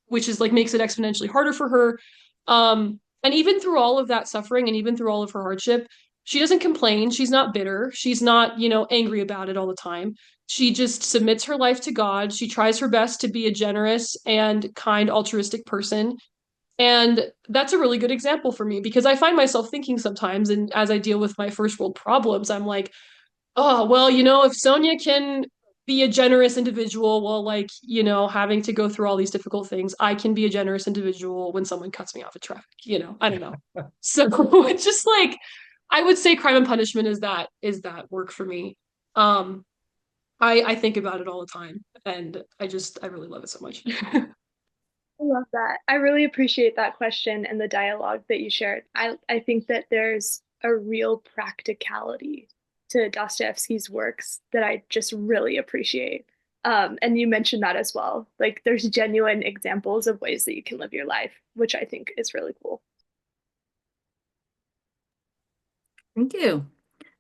which is like makes it exponentially harder for her. And even through all of that suffering and even through all of her hardship, she doesn't complain. She's not bitter. She's not, angry about it all the time. She just submits her life to God. She tries her best to be a generous and kind, altruistic person. And that's a really good example for me because I find myself thinking sometimes, and as I deal with my first world problems, I'm like, oh, well, if Sonia can be a generous individual while like, having to go through all these difficult things, I can be a generous individual when someone cuts me off at traffic, I don't know. So it's just like I would say Crime and Punishment is that work for me. I think about it all the time and I really love it so much. I love that. I really appreciate that question and the dialogue that you shared. I think that there's a real practicality to Dostoevsky's works that I just really appreciate. And you mentioned that as well. Like there's genuine examples of ways that you can live your life, which I think is really cool. Thank you.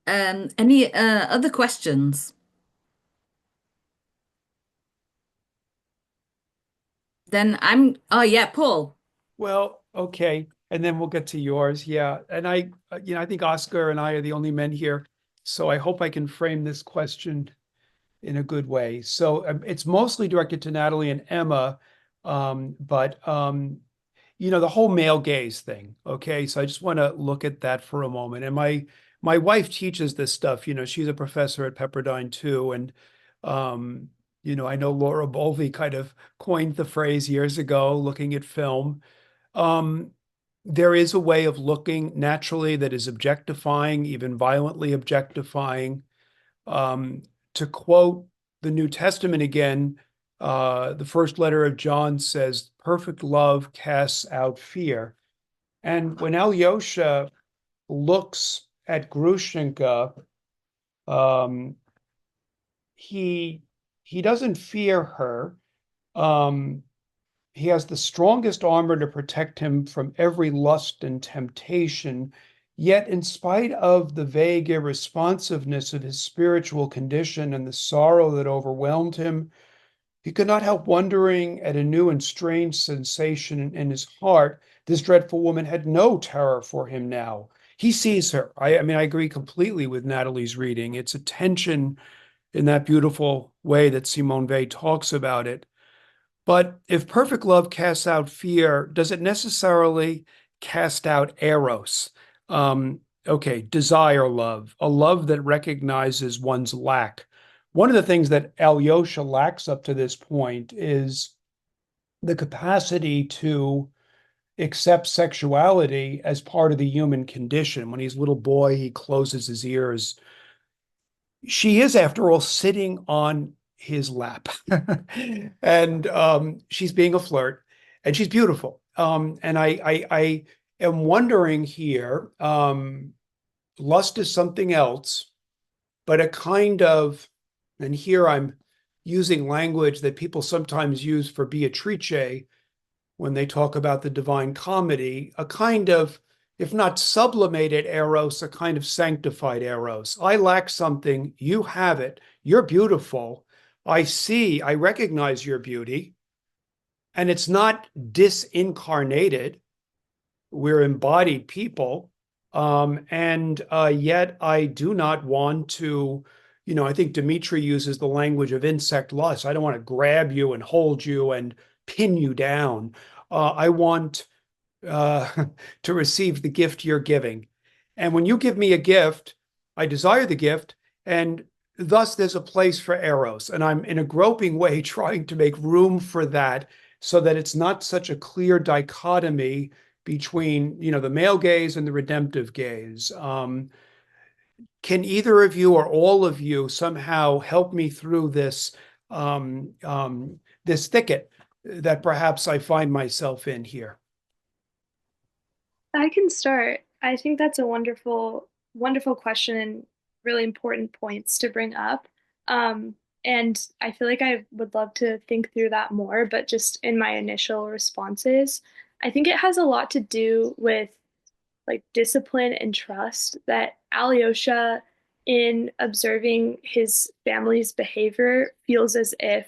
Any other questions? Oh yeah, Paul. Well, okay. And then we'll get to yours. Yeah. And I think Oscar and I are the only men here. So I hope I can frame this question in a good way. So it's mostly directed to Natalie and Emma, but the whole male gaze thing. Okay. So I just want to look at that for a moment. And my wife teaches this stuff. She's a professor at Pepperdine too. And I know Laura Mulvey kind of coined the phrase years ago, looking at film. There is a way of looking naturally that is objectifying, even violently objectifying. To quote the New Testament again, the first letter of John says, perfect love casts out fear. And when Alyosha looks at Grushenka, he doesn't fear her. He has the strongest armor to protect him from every lust and temptation. Yet, in spite of the vague irresponsiveness of his spiritual condition and the sorrow that overwhelmed him, he could not help wondering at a new and strange sensation in his heart. This dreadful woman had no terror for him now. He sees her. I mean, I agree completely with Natalie's reading. It's a tension in that beautiful way that Simone Weil talks about it. But if perfect love casts out fear, does it necessarily cast out eros? Desire love, a love that recognizes one's lack. One of the things that Alyosha lacks up to this point is the capacity to accept sexuality as part of the human condition. When he's a little boy, he closes his ears. She is, after all, sitting on his lap. And she's being a flirt, and she's beautiful. And I am wondering here, lust is something else, but a kind of, and here I'm using language that people sometimes use for Beatrice when they talk about the Divine Comedy, a kind of if not sublimated eros, a kind of sanctified eros. I lack something, you have it, you're beautiful. I recognize your beauty, and it's not disincarnated. We're embodied people. And yet I do not want to, I think Dmitri uses the language of insect lust. I don't want to grab you and hold you and pin you down. I want to receive the gift you're giving. And when you give me a gift, I desire the gift, and thus there's a place for eros. And I'm in a groping way trying to make room for that so that it's not such a clear dichotomy between, the male gaze and the redemptive gaze. Can either of you or all of you somehow help me through this this thicket that perhaps I find myself in here? I can start. I think that's a wonderful, wonderful question and really important points to bring up. And I feel like I would love to think through that more, but just in my initial responses, I think it has a lot to do with like discipline and trust that Alyosha, in observing his family's behavior, feels as if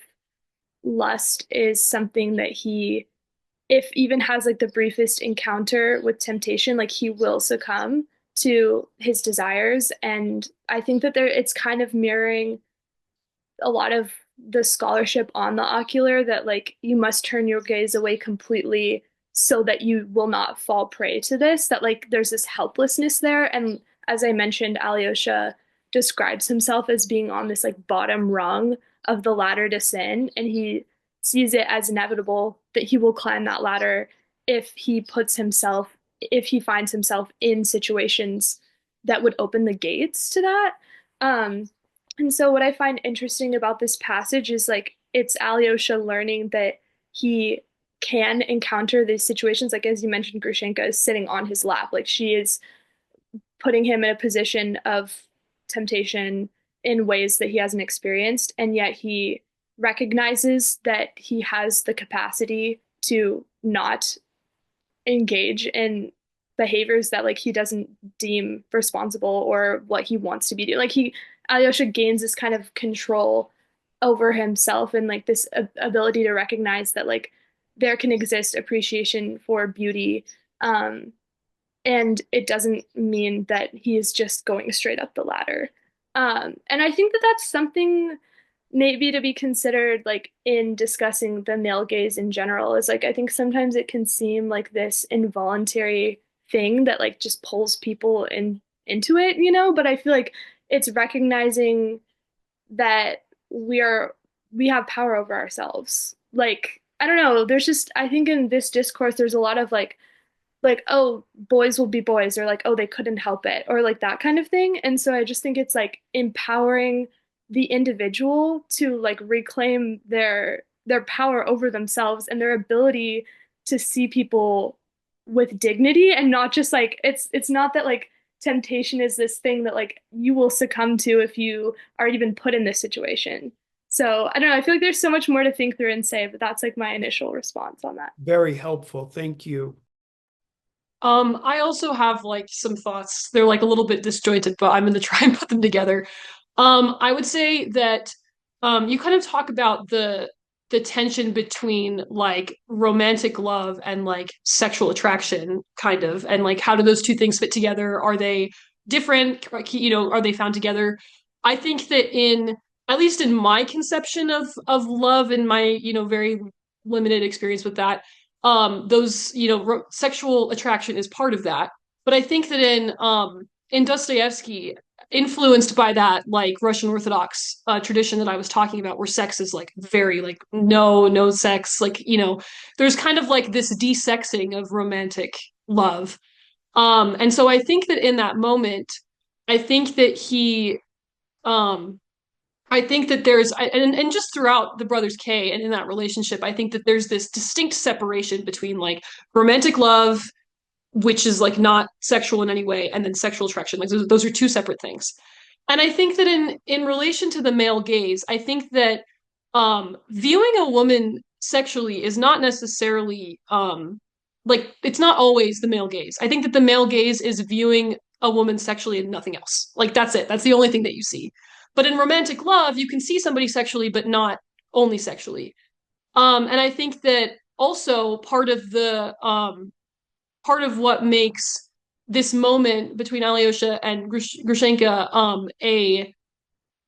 lust is something that he, if even has like the briefest encounter with temptation, like he will succumb to his desires. And I think that it's kind of mirroring a lot of the scholarship on the ocular, that like you must turn your gaze away completely so that you will not fall prey to this, that like there's this helplessness there. And as I mentioned, Alyosha describes himself as being on this like bottom rung of the ladder to sin, and he sees it as inevitable that he will climb that ladder if he finds himself in situations that would open the gates to that. And so what I find interesting about this passage is like it's Alyosha learning that he can encounter these situations. Like as you mentioned, Grushenka is sitting on his lap. Like she is putting him in a position of temptation in ways that he hasn't experienced. And yet he recognizes that he has the capacity to not engage in behaviors that like he doesn't deem responsible or what he wants to be doing. Like Alyosha gains this kind of control over himself and like this ability to recognize that like there can exist appreciation for beauty, and it doesn't mean that he is just going straight up the ladder. And I think that that's something maybe to be considered like in discussing the male gaze in general, is like I think sometimes it can seem like this involuntary thing that like just pulls people into it, but I feel like it's recognizing that we have power over ourselves. Like I don't know, there's just, I think in this discourse there's a lot of like oh, boys will be boys, or like oh, they couldn't help it, or like that kind of thing. And so I just think it's like empowering the individual to like reclaim their power over themselves and their ability to see people with dignity, and not just like it's not that like temptation is this thing that like you will succumb to if you are even put in this situation. So I don't know, I feel like there's so much more to think through and say, but that's like my initial response on that. Very helpful. Thank you. I also have like some thoughts. They're like a little bit disjointed, but I'm going to try and put them together. I would say that you kind of talk about the tension between like romantic love and like sexual attraction, kind of, and like how do those two things fit together? Are they different? Are they found together? I think that at least in my conception of love and my very limited experience with that, those sexual attraction is part of that. But I think that in Dostoevsky, influenced by that like Russian Orthodox tradition that I was talking about, where sex is like very like no sex, like there's kind of like this desexing of romantic love. And so I think that in that moment, I think that he I think that and just throughout the Brothers K and in that relationship, I think that there's this distinct separation between like romantic love, which is like not sexual in any way, and then sexual attraction. Like those are two separate things. And I think that in relation to the male gaze, I think that viewing a woman sexually is not necessarily like it's not always the male gaze. I think that the male gaze is viewing a woman sexually and nothing else. Like that's it. That's the only thing that you see. But in romantic love, you can see somebody sexually, but not only sexually. And I think that also part of what makes this moment between Alyosha and Grushenka a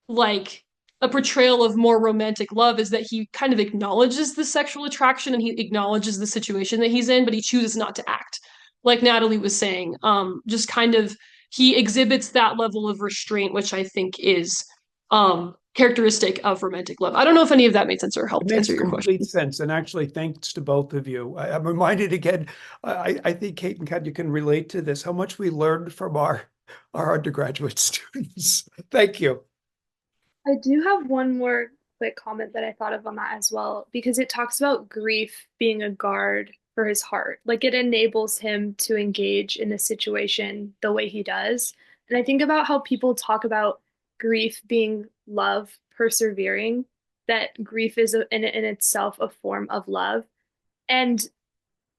like a portrayal of more romantic love is that he kind of acknowledges the sexual attraction and he acknowledges the situation that he's in, but he chooses not to act. Like Natalie was saying, just kind of he exhibits that level of restraint, which I think is characteristic of romantic love. I don't know if any of that made sense or helped answer your question. Complete sense. And actually, thanks to both of you. I'm reminded again, I think Kate and Kat, you can relate to this, how much we learned from our undergraduate students. Thank you. I do have one more quick comment that I thought of on that as well, because it talks about grief being a guard for his heart. Like it enables him to engage in the situation the way he does. And I think about how people talk about grief being love persevering, that grief is in itself a form of love. And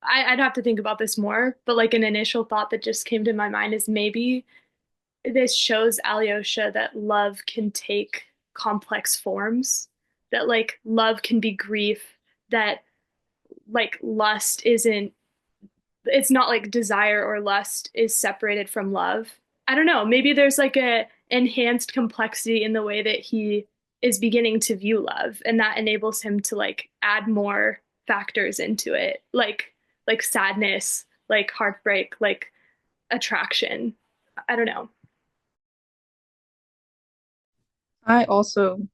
I'd have to think about this more, but like an initial thought that just came to my mind is maybe this shows Alyosha that love can take complex forms, that like love can be grief, that like lust isn't, it's not like desire or lust is separated from love. I don't know, maybe there's like a enhanced complexity in the way that he is beginning to view love, and that enables him to like add more factors into it, like sadness, like heartbreak, like attraction. I don't know. I also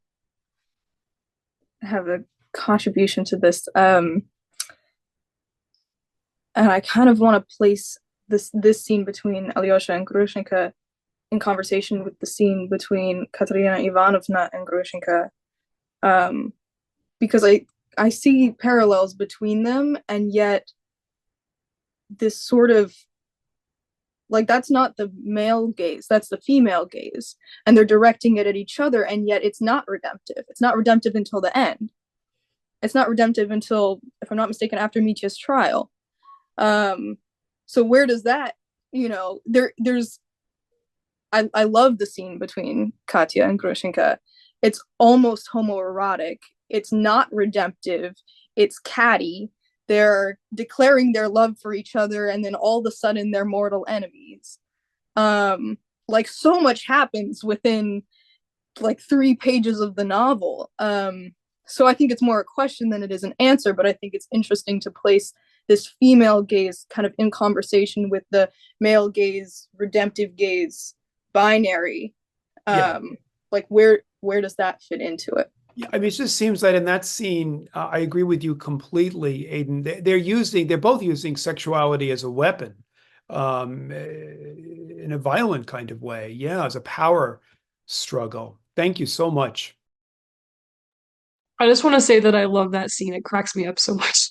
have a contribution to this. And I kind of want to place this scene between Alyosha and Grushenka in conversation with the scene between Katerina Ivanovna and Grushenka, because I see parallels between them, and yet this sort of like that's not the male gaze, that's the female gaze, and they're directing it at each other, and yet it's not redemptive. It's not redemptive until the end. It's not redemptive until, if I'm not mistaken, after Mitya's trial. So where does that, there's I love the scene between Katya and Grushenka. It's almost homoerotic. It's not redemptive. It's catty. They're declaring their love for each other, and then all of a sudden they're mortal enemies. Like so much happens within like 3 pages of the novel. So I think it's more a question than it is an answer, but I think it's interesting to place this female gaze kind of in conversation with the male gaze, redemptive gaze binary. Like where does that fit into it? Yeah, I mean, it just seems that in that scene, I agree with you completely, Aidan. They're both using sexuality as a weapon, in a violent kind of way. Yeah, as a power struggle. Thank you so much. I just want to say that I love that scene. It cracks me up so much.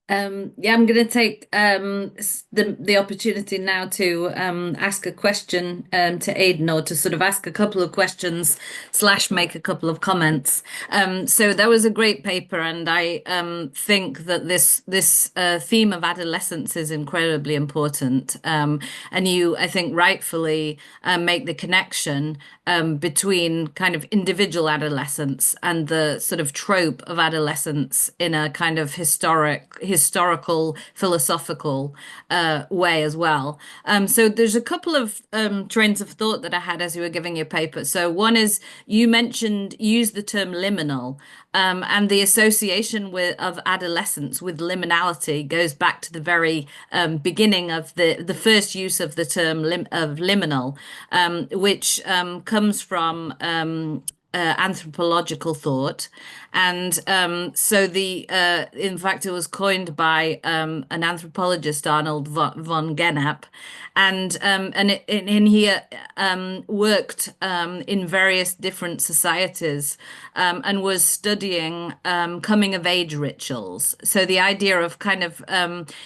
Yeah, I'm going to take the opportunity now to ask a question to Aidan, or to sort of ask a couple of questions / make a couple of comments. So that was a great paper, and I think that this theme of adolescence is incredibly important. And you, I think, rightfully make the connection between kind of individual adolescence and the sort of trope of adolescence in a kind of historical, philosophical way as well. So there's a couple of trains of thought that I had as you were giving your paper. So one is you used the term liminal, and the association of adolescence with liminality goes back to the very beginning of the first use of the term liminal, which comes from anthropological thought. And so in fact, it was coined by an anthropologist, Arnold von Gennep, and he worked in various different societies and was studying coming of age rituals. So the idea of kind of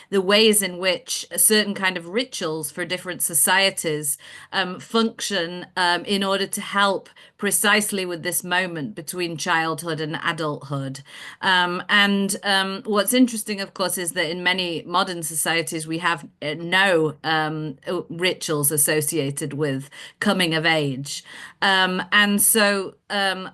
the ways in which a certain kind of rituals for different societies function in order to help precisely with this moment between childhood and adulthood. What's interesting, of course, is that in many modern societies, we have no rituals associated with coming of age.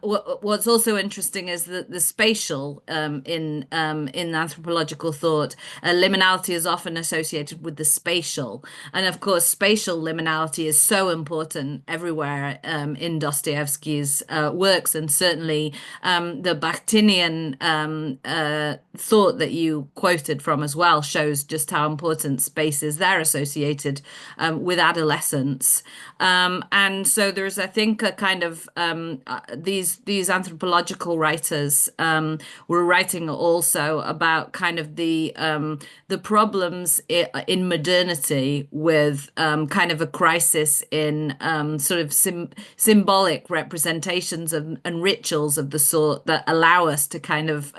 What's also interesting is that the spatial in anthropological thought, liminality is often associated with the spatial, and of course, spatial liminality is so important everywhere in Dostoevsky's works, and certainly the Bakhtinian thought that you quoted from as well shows just how important space is there associated with adolescence. And so there's, I think, a kind of these anthropological writers were writing also about kind of the problems in modernity with kind of a crisis in sort of symbolic representations and rituals of the sort that allow us to kind of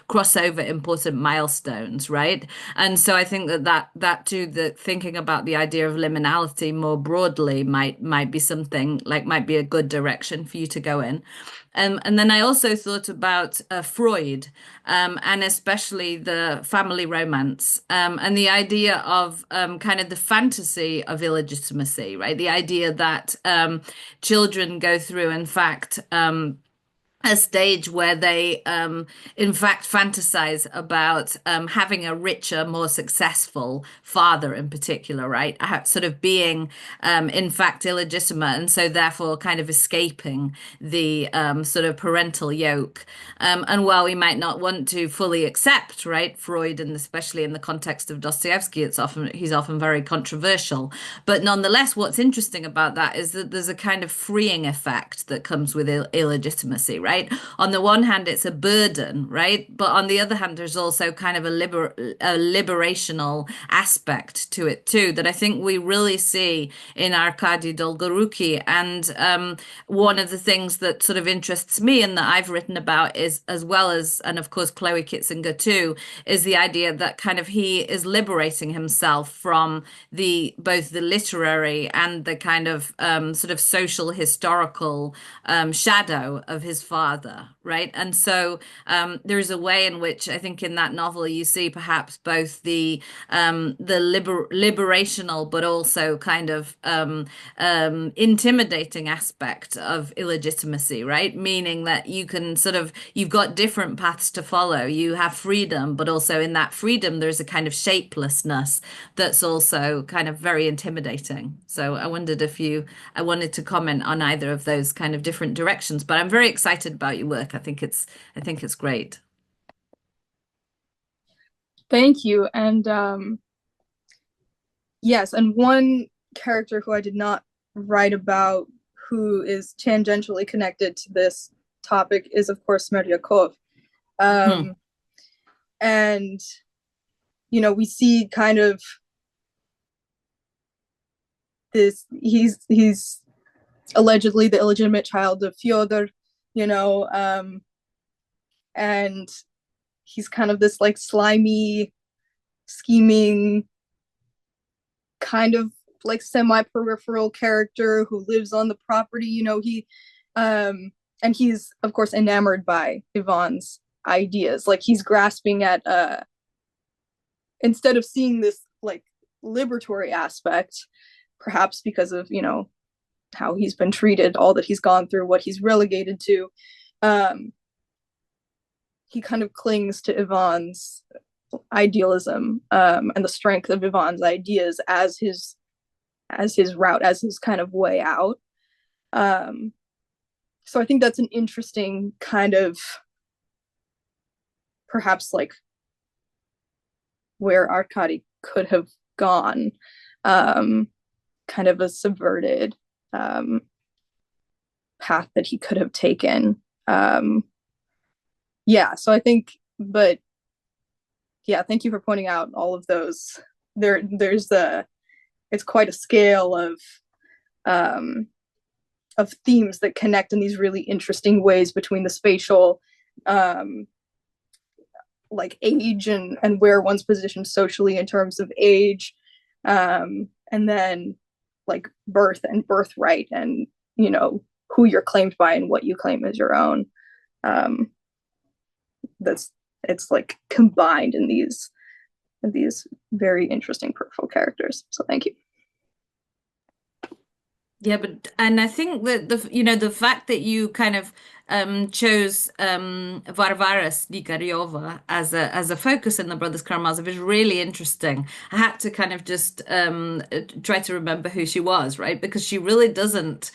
cross over important milestones, right? And so I think that too, that thinking about the idea of liminality more broadly might be something like might be a good direction for you to go in. And then I also thought about Freud, and especially the family romance, and the idea of kind of the fantasy of illegitimacy, right? The idea that children go through, in fact, a stage where they, in fact, fantasize about having a richer, more successful father in particular, right? Sort of being, in fact, illegitimate, and so therefore kind of escaping the sort of parental yoke. And while we might not want to fully accept, right, Freud, and especially in the context of Dostoevsky, he's often very controversial. But nonetheless, what's interesting about that is that there's a kind of freeing effect that comes with illegitimacy, right? On the one hand, it's a burden, right? But on the other hand, there's also kind of a liberational aspect to it too, that I think we really see in Arkady Dolgoruki. And one of the things that sort of interests me and that I've written about is, as well as, and of course, Chloe Kitzinger too, is the idea that kind of he is liberating himself from both the literary and the kind of sort of social historical shadow of his father, right? And so there's a way in which I think in that novel you see perhaps both the liberational but also kind of intimidating aspect of illegitimacy, right? Meaning that you can sort of, you've got different paths to follow. You have freedom, but also in that freedom there's a kind of shapelessness that's also kind of very intimidating. So I wondered if I wanted to comment on either of those kind of different directions, but I'm very excited about your work. I think it's great. Thank you. And yes, and one character who I did not write about who is tangentially connected to this topic is, of course, Smerdyakov. And, you know, we see kind of this, he's allegedly the illegitimate child of Fyodor, you know, and he's kind of this like slimy, scheming, kind of like semi-peripheral character who lives on the property, you know, and he's of course enamored by Ivan's ideas. Like he's grasping at instead of seeing this like liberatory aspect, perhaps because of, you know, how he's been treated, all that he's gone through, what he's relegated to, he kind of clings to Ivan's idealism, and the strength of Ivan's ideas as his route, as his kind of way out. So I think that's an interesting kind of, perhaps like where Arkady could have gone, kind of a subverted path that he could have taken. Yeah, so I think, but yeah, thank you for pointing out all of those. There's it's quite a scale of themes that connect in these really interesting ways between the spatial, like age and where one's positioned socially in terms of age, and then like birth and birthright, and, you know, who you're claimed by and what you claim as your own. It's like combined in these very interesting peripheral characters. So thank you. Yeah, and I think that the fact that you kind of chose Varvara Snigaryova as a focus in the Brothers Karamazov is really interesting. I had to kind of just try to remember who she was, right? Because she really doesn't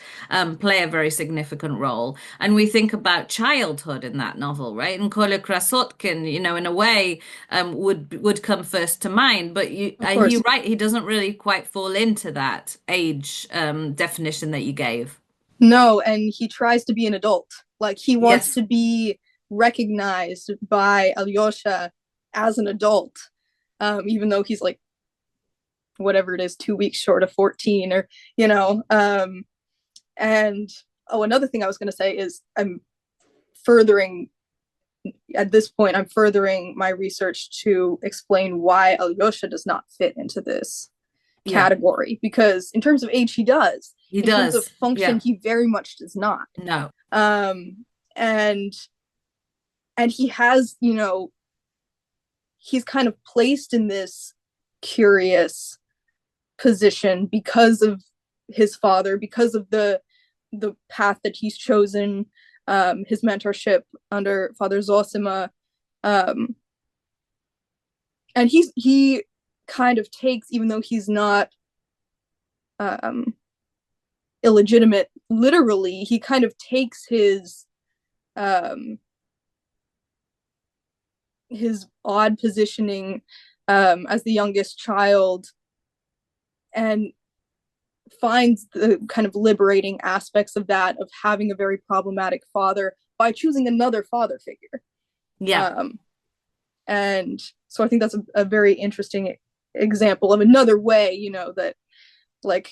play a very significant role. And we think about childhood in that novel, right? And Kolya Krasotkin, in a way, would come first to mind. But you're right, he doesn't really quite fall into that age definition that you gave. No, and he tries to be an adult. Like he wants to be recognized by Alyosha as an adult, even though he's like, whatever it is, 2 weeks short of 14, or and another thing I was going to say is I'm furthering my research to explain why Alyosha does not fit into this category, because in terms of age he does. In terms of function, he very much does not. No. And he has, he's kind of placed in this curious position because of his father, because of the path that he's chosen, his mentorship under Father Zosima. And he kind of takes, even though he's not illegitimate literally, he kind of takes his odd positioning as the youngest child and finds the kind of liberating aspects of that, of having a very problematic father, by choosing another father figure. And so I think that's a very interesting example of another way, that like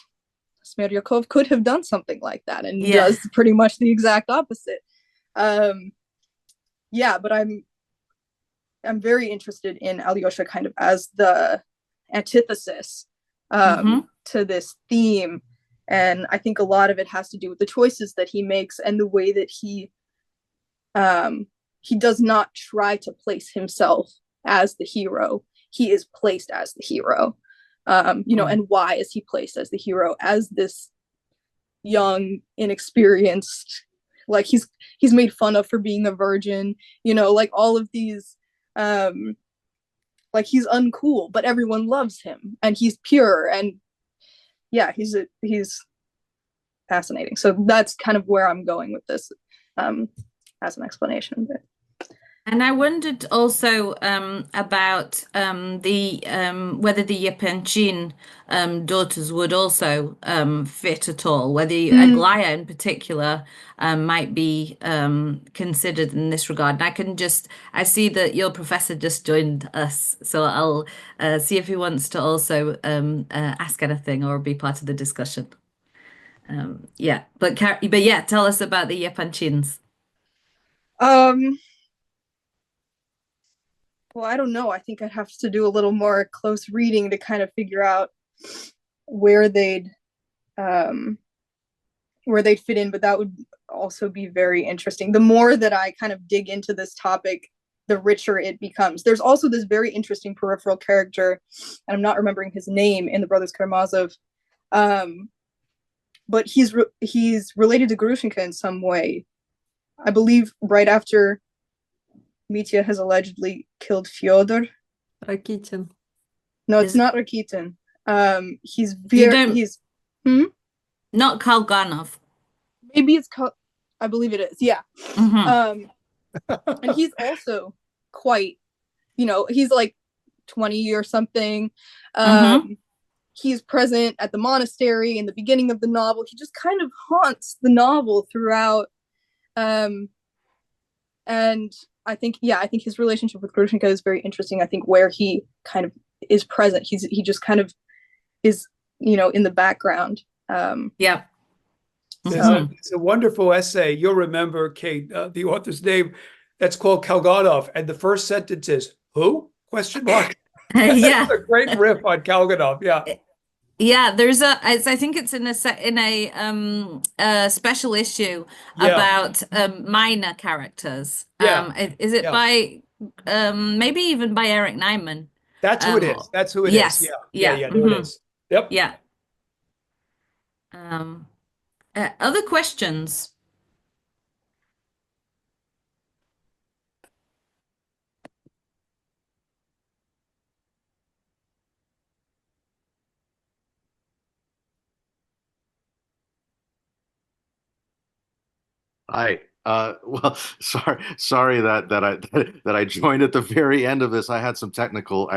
Smeryakov could have done something like that, and does pretty much the exact opposite. But I'm very interested in Alyosha kind of as the antithesis to this theme, and I think a lot of it has to do with the choices that he makes and the way that he does not try to place himself as the hero. He is placed as the hero. And why is he placed as the hero? As this young, inexperienced, like he's made fun of for being a virgin, like all of these, like he's uncool, but everyone loves him, and he's pure, and he's fascinating. So that's kind of where I'm going with this, as an explanation. And I wondered also about whether the Yepenchin daughters would also fit at all, whether Aglaya in particular might be considered in this regard. And I see that your professor just joined us, so I'll see if he wants to also ask anything or be part of the discussion. But tell us about the Yepenchins. Well, I don't know. I think I'd have to do a little more close reading to kind of figure out where they'd fit in, but that would also be very interesting. The more that I kind of dig into this topic, the richer it becomes. There's also this very interesting peripheral character, and I'm not remembering his name, in the Brothers Karamazov, but he's related to Grushenka in some way. I believe right after Mitya has allegedly killed Fyodor. Rakitin. No, it's not Rakitin. He's not Kalganov. Maybe it's I believe it is. Yeah. And he's also quite, he's like 20 or something. He's present at the monastery in the beginning of the novel. He just kind of haunts the novel throughout. And I think his relationship with Grushenka is very interesting. I think where he kind of is present, he just kind of is, in the background. It's a wonderful essay. You'll remember, Kate, the author's name. That's called Kalganov, and the first sentence is "Who?" ? That's a great riff on Kalganov. Yeah. Yeah, there's I think it's in a special issue Yeah, about minor characters. yeah, Is it yeah. by maybe even by Eric Nyman? That's who it Um, is. That's who it is. Yeah, yes, yeah, yeah, yeah. There it is. Yep. yeah. Um, other questions? Hi. Well, sorry that I joined at the very end of this. I had some technical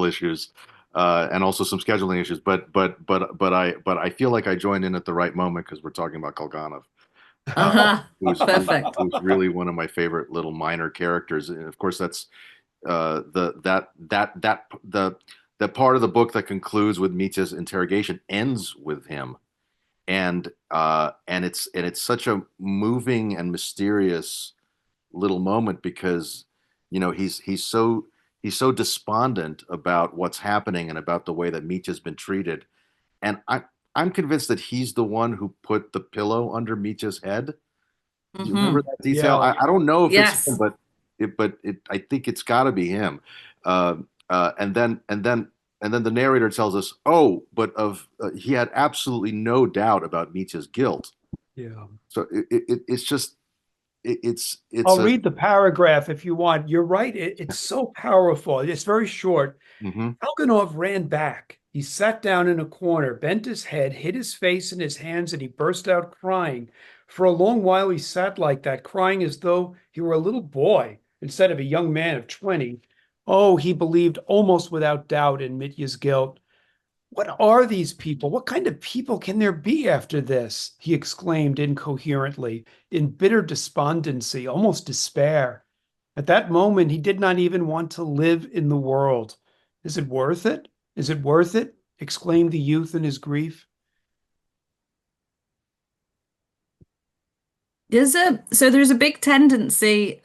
issues, and also some scheduling issues. But I feel like I joined in at the right moment because we're talking about Kolganov, Uh-huh. Perfect. who's really one of my favorite little minor characters. And of course, that's the part of the book that concludes with Mitya's interrogation ends with him, and it's such a moving and mysterious little moment because he's so despondent about what's happening and about the way that Mitya's been treated, and I'm convinced that he's the one who put the pillow under Mitya's head. Do you remember Hmm. that detail? Yeah. I don't know if it's him, Yes. but I think it's got to be him. Uh, and then the narrator tells us, oh, but he had absolutely no doubt about Mitya's guilt. Yeah. So it's just it's I'll a read the paragraph if you want. You're right. It's so powerful. It's very short. mhm. Alganov ran back. He sat down in a corner, bent his head, hid his face in his hands, and he burst out crying. For a long while, he sat like that, crying as though he were a little boy instead of a young man of 20. Oh, he believed almost without doubt in Mitya's guilt. What are these people? What kind of people can there be after this? He exclaimed incoherently, in bitter despondency, almost despair. At that moment, he did not even want to live in the world. Is it worth it? Is it worth it? Exclaimed the youth in his grief. There's a big tendency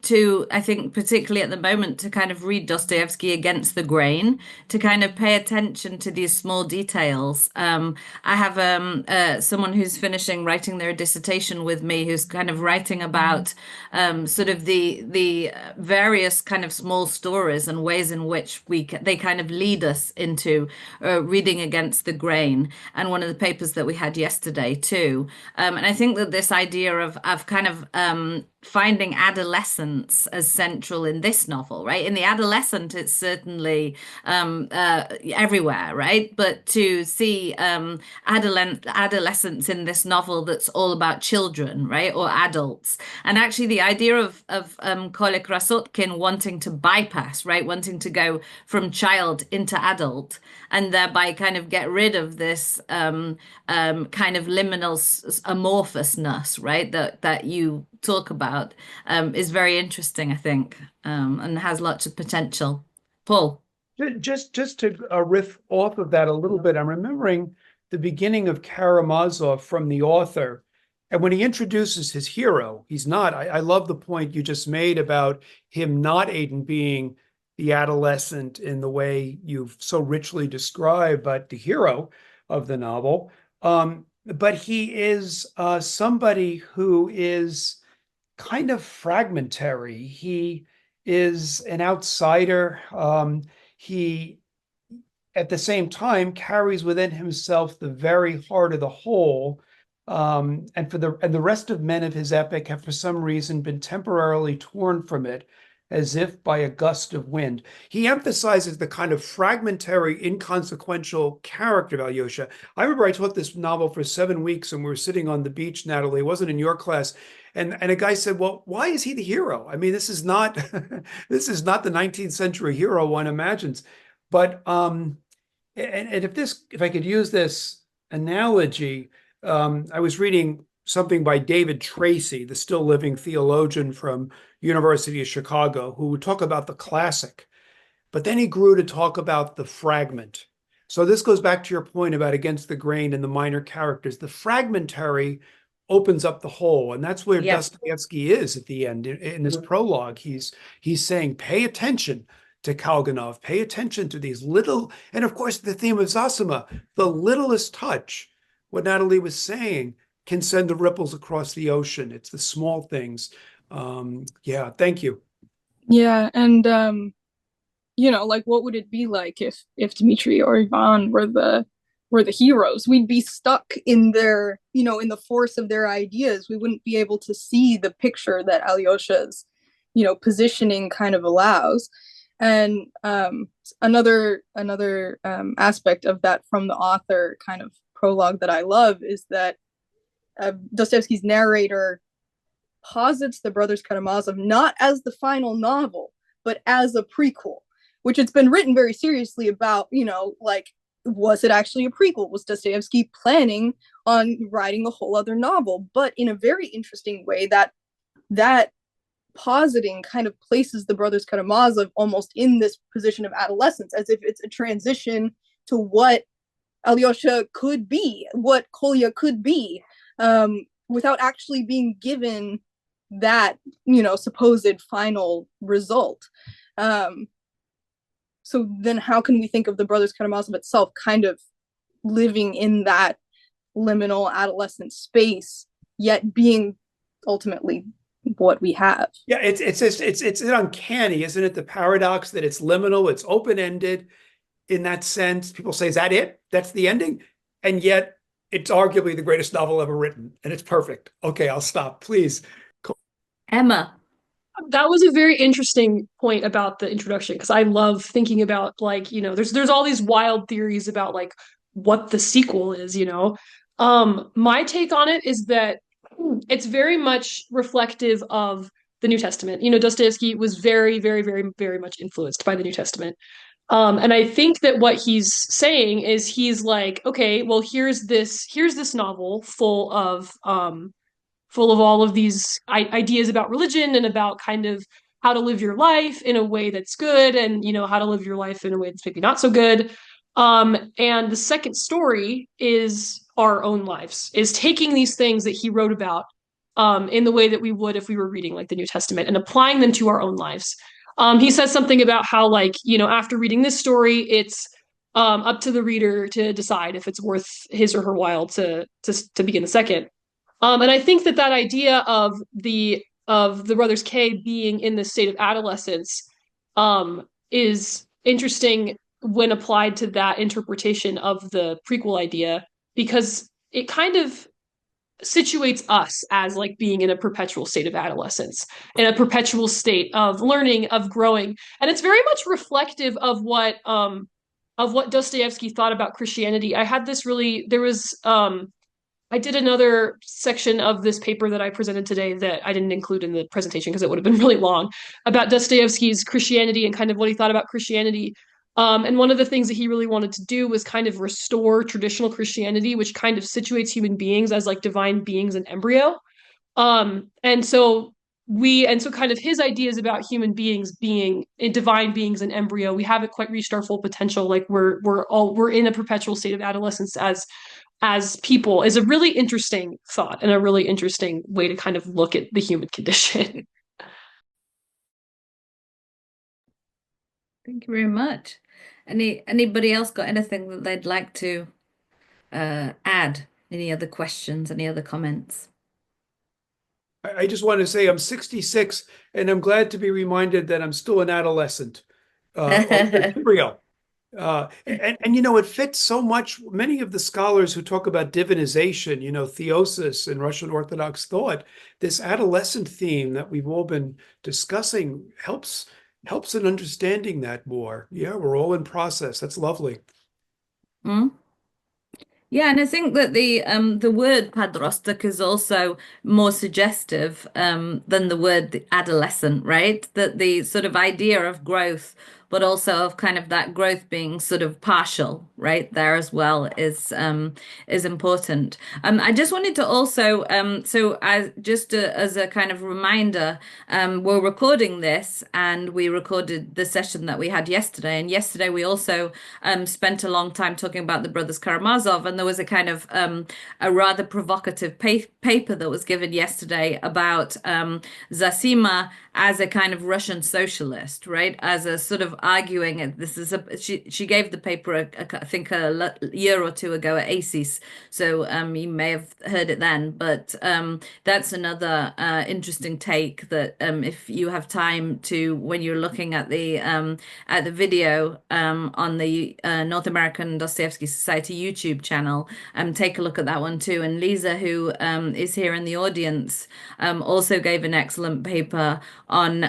to, I think, particularly at the moment, to kind of read Dostoevsky against the grain, to kind of pay attention to these small details. I have someone who's finishing writing their dissertation with me, who's kind of writing about sort of the various kind of small stories and ways in which they kind of lead us into reading against the grain. And one of the papers that we had yesterday too. And I think that this idea of kind of finding adolescence as central in this novel, right? In the adolescent, it's certainly everywhere, right? But to see adolescence in this novel that's all about children, right, or adults, and actually the idea of Kolya Krasotkin wanting to bypass, right, wanting to go from child into adult, and thereby kind of get rid of this kind of liminal amorphousness, right, that you talk about, is very interesting, I think, and has lots of potential. Paul. Just to riff off of that a little bit, I'm remembering the beginning of Karamazov from the author. And when he introduces his hero, he's not, I love the point you just made about him not, Aidan, being the adolescent in the way you've so richly described, but the hero of the novel. But he is somebody who is kind of fragmentary. He is an outsider. He, at the same time, carries within himself the very heart of the whole. And the rest of men of his epic have, for some reason, been temporarily torn from it, as if by a gust of wind. He emphasizes the kind of fragmentary, inconsequential character of Alyosha. I remember I taught this novel for 7 weeks, and we were sitting on the beach, Natalie. It wasn't in your class. And a guy said, "Well, why is he the hero? I mean, this is not this is not the 19th century hero one imagines." But and if I could use this analogy, I was reading something by David Tracy, the still living theologian from University of Chicago, who would talk about the classic, but then he grew to talk about the fragment. So this goes back to your point about against the grain and the minor characters. The fragmentary opens up the whole, and that's where Yeah. Dostoevsky is at the end. In his prologue, he's saying, pay attention to Kalganov. Pay attention to these little, and of course, the theme of Zosima, the littlest touch, what Natalie was saying, can send the ripples across the ocean. It's the small things. Yeah, thank you. Yeah, and like what would it be like if Dmitri or Ivan were the heroes? We'd be stuck in their, in the force of their ideas. We wouldn't be able to see the picture that Alyosha's, positioning kind of allows. And another aspect of that from the author kind of prologue that I love is that Dostoevsky's narrator posits the Brothers Karamazov not as the final novel, but as a prequel, which it's been written very seriously about, like, was it actually a prequel? Was Dostoevsky planning on writing a whole other novel? But in a very interesting way, that positing kind of places the Brothers Karamazov almost in this position of adolescence, as if it's a transition to what Alyosha could be, what Kolya could be, without actually being given that, supposed final result. So then how can we think of the Brothers Karamazov itself kind of living in that liminal adolescent space, yet being ultimately what we have? Yeah, it's uncanny, isn't it? The paradox that it's liminal, it's open-ended in that sense. People say, is that it? That's the ending? And yet it's arguably the greatest novel ever written, and it's perfect. Okay, I'll stop, please. Emma. That was a very interesting point about the introduction, because I love thinking about, like, there's all these wild theories about like what the sequel is, My take on it is that it's very much reflective of the New Testament. Dostoevsky was very, very, very, very much influenced by the New Testament. And I think that what he's saying is he's like, okay, well, here's this novel full of all of these ideas about religion and about kind of how to live your life in a way that's good, and how to live your life in a way that's maybe not so good. And the second story is our own lives, is taking these things that he wrote about in the way that we would if we were reading like the New Testament and applying them to our own lives. He says something about how, like, after reading this story, it's up to the reader to decide if it's worth his or her while to begin the second. And I think that idea of the brothers K being in this state of adolescence is interesting when applied to that interpretation of the prequel idea, because it kind of situates us as like being in a perpetual state of adolescence, in a perpetual state of learning, of growing. And it's very much reflective of what Dostoevsky thought about Christianity. I did another section of this paper that I presented today that I didn't include in the presentation because it would have been really long, about Dostoevsky's Christianity and kind of what he thought about Christianity. And one of the things that he really wanted to do was kind of restore traditional Christianity, which kind of situates human beings as like divine beings in embryo. And so kind of his ideas about human beings being divine beings in embryo, we haven't quite reached our full potential. Like we're in a perpetual state of adolescence as people, is a really interesting thought and a really interesting way to kind of look at the human condition. Thank you very much. Anybody else got anything that they'd like to add? Any other questions? Any other comments? I just want to say I'm 66, and I'm glad to be reminded that I'm still an adolescent. Embryo. And it fits so much. Many of the scholars who talk about divinization, theosis in Russian Orthodox thought, this adolescent theme that we've all been discussing helps in understanding that more. Yeah, we're all in process. That's lovely. Mm. Yeah, and I think that the word padrostak is also more suggestive than the word adolescent, right? That the sort of idea of growth, but also of kind of that growth being sort of partial, right, there as well is important. I just wanted to also as a kind of reminder, we're recording this, and we recorded the session that we had yesterday. And yesterday we also spent a long time talking about the Brothers Karamazov, and there was a kind of a rather provocative paper that was given yesterday about Zosima as a kind of Russian socialist, right? As a sort of arguing it. This is she gave the paper I think a year or two ago at ACES, so you may have heard it then. But that's another interesting take that if you have time to, when you're looking at the video on the North American Dostoevsky Society YouTube channel, take a look at that one too. And Lisa, who is here in the audience, also gave an excellent paper on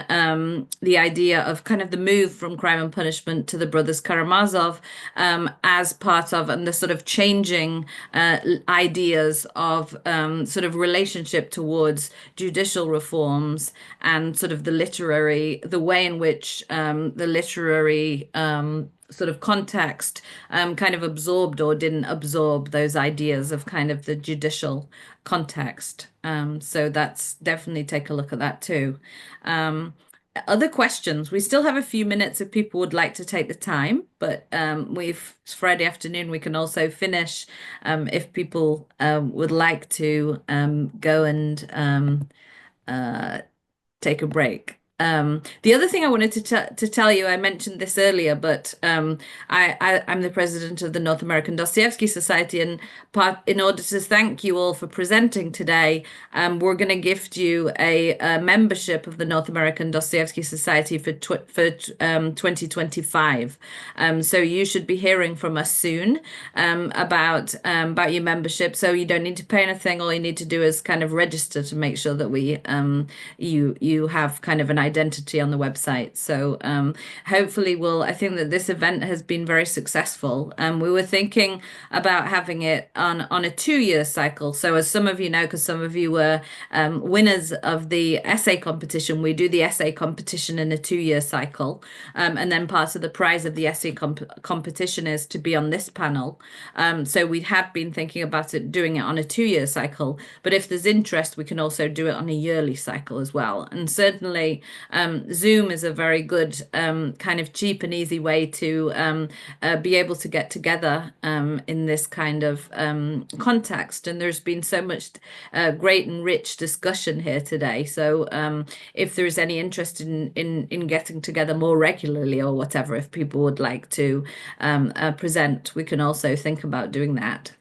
the idea of kind of the move from Crime and Punishment to the Brothers Karamazov as part of, and the sort of changing ideas of sort of relationship towards judicial reforms, and sort of the way in which the literary sort of context kind of absorbed or didn't absorb those ideas of kind of the judicial context. So that's definitely, take a look at that too. Other questions? We still have a few minutes if people would like to take the time, but it's Friday afternoon. We can also finish if people would like to go and take a break. The other thing I wanted to tell you, I mentioned this earlier, but I'm the president of the North American Dostoevsky Society, and in order to thank you all for presenting today, we're going to gift you a membership of the North American Dostoevsky Society for 2025. So you should be hearing from us soon about your membership. So you don't need to pay anything. All you need to do is kind of register to make sure that you have kind of an identity on the website. So hopefully I think that this event has been very successful. We were thinking about having it on a 2-year cycle. So as some of you know, because some of you were winners of the essay competition, we do the essay competition in a 2-year cycle. And then part of the prize of the essay competition is to be on this panel. So we have been thinking about doing it on a 2-year cycle, but if there's interest, we can also do it on a yearly cycle as well. And certainly Zoom is a very good kind of cheap and easy way to be able to get together in this kind of context. And there's been so much great and rich discussion here today. So if there is any interest in getting together more regularly or whatever, if people would like to present, we can also think about doing that.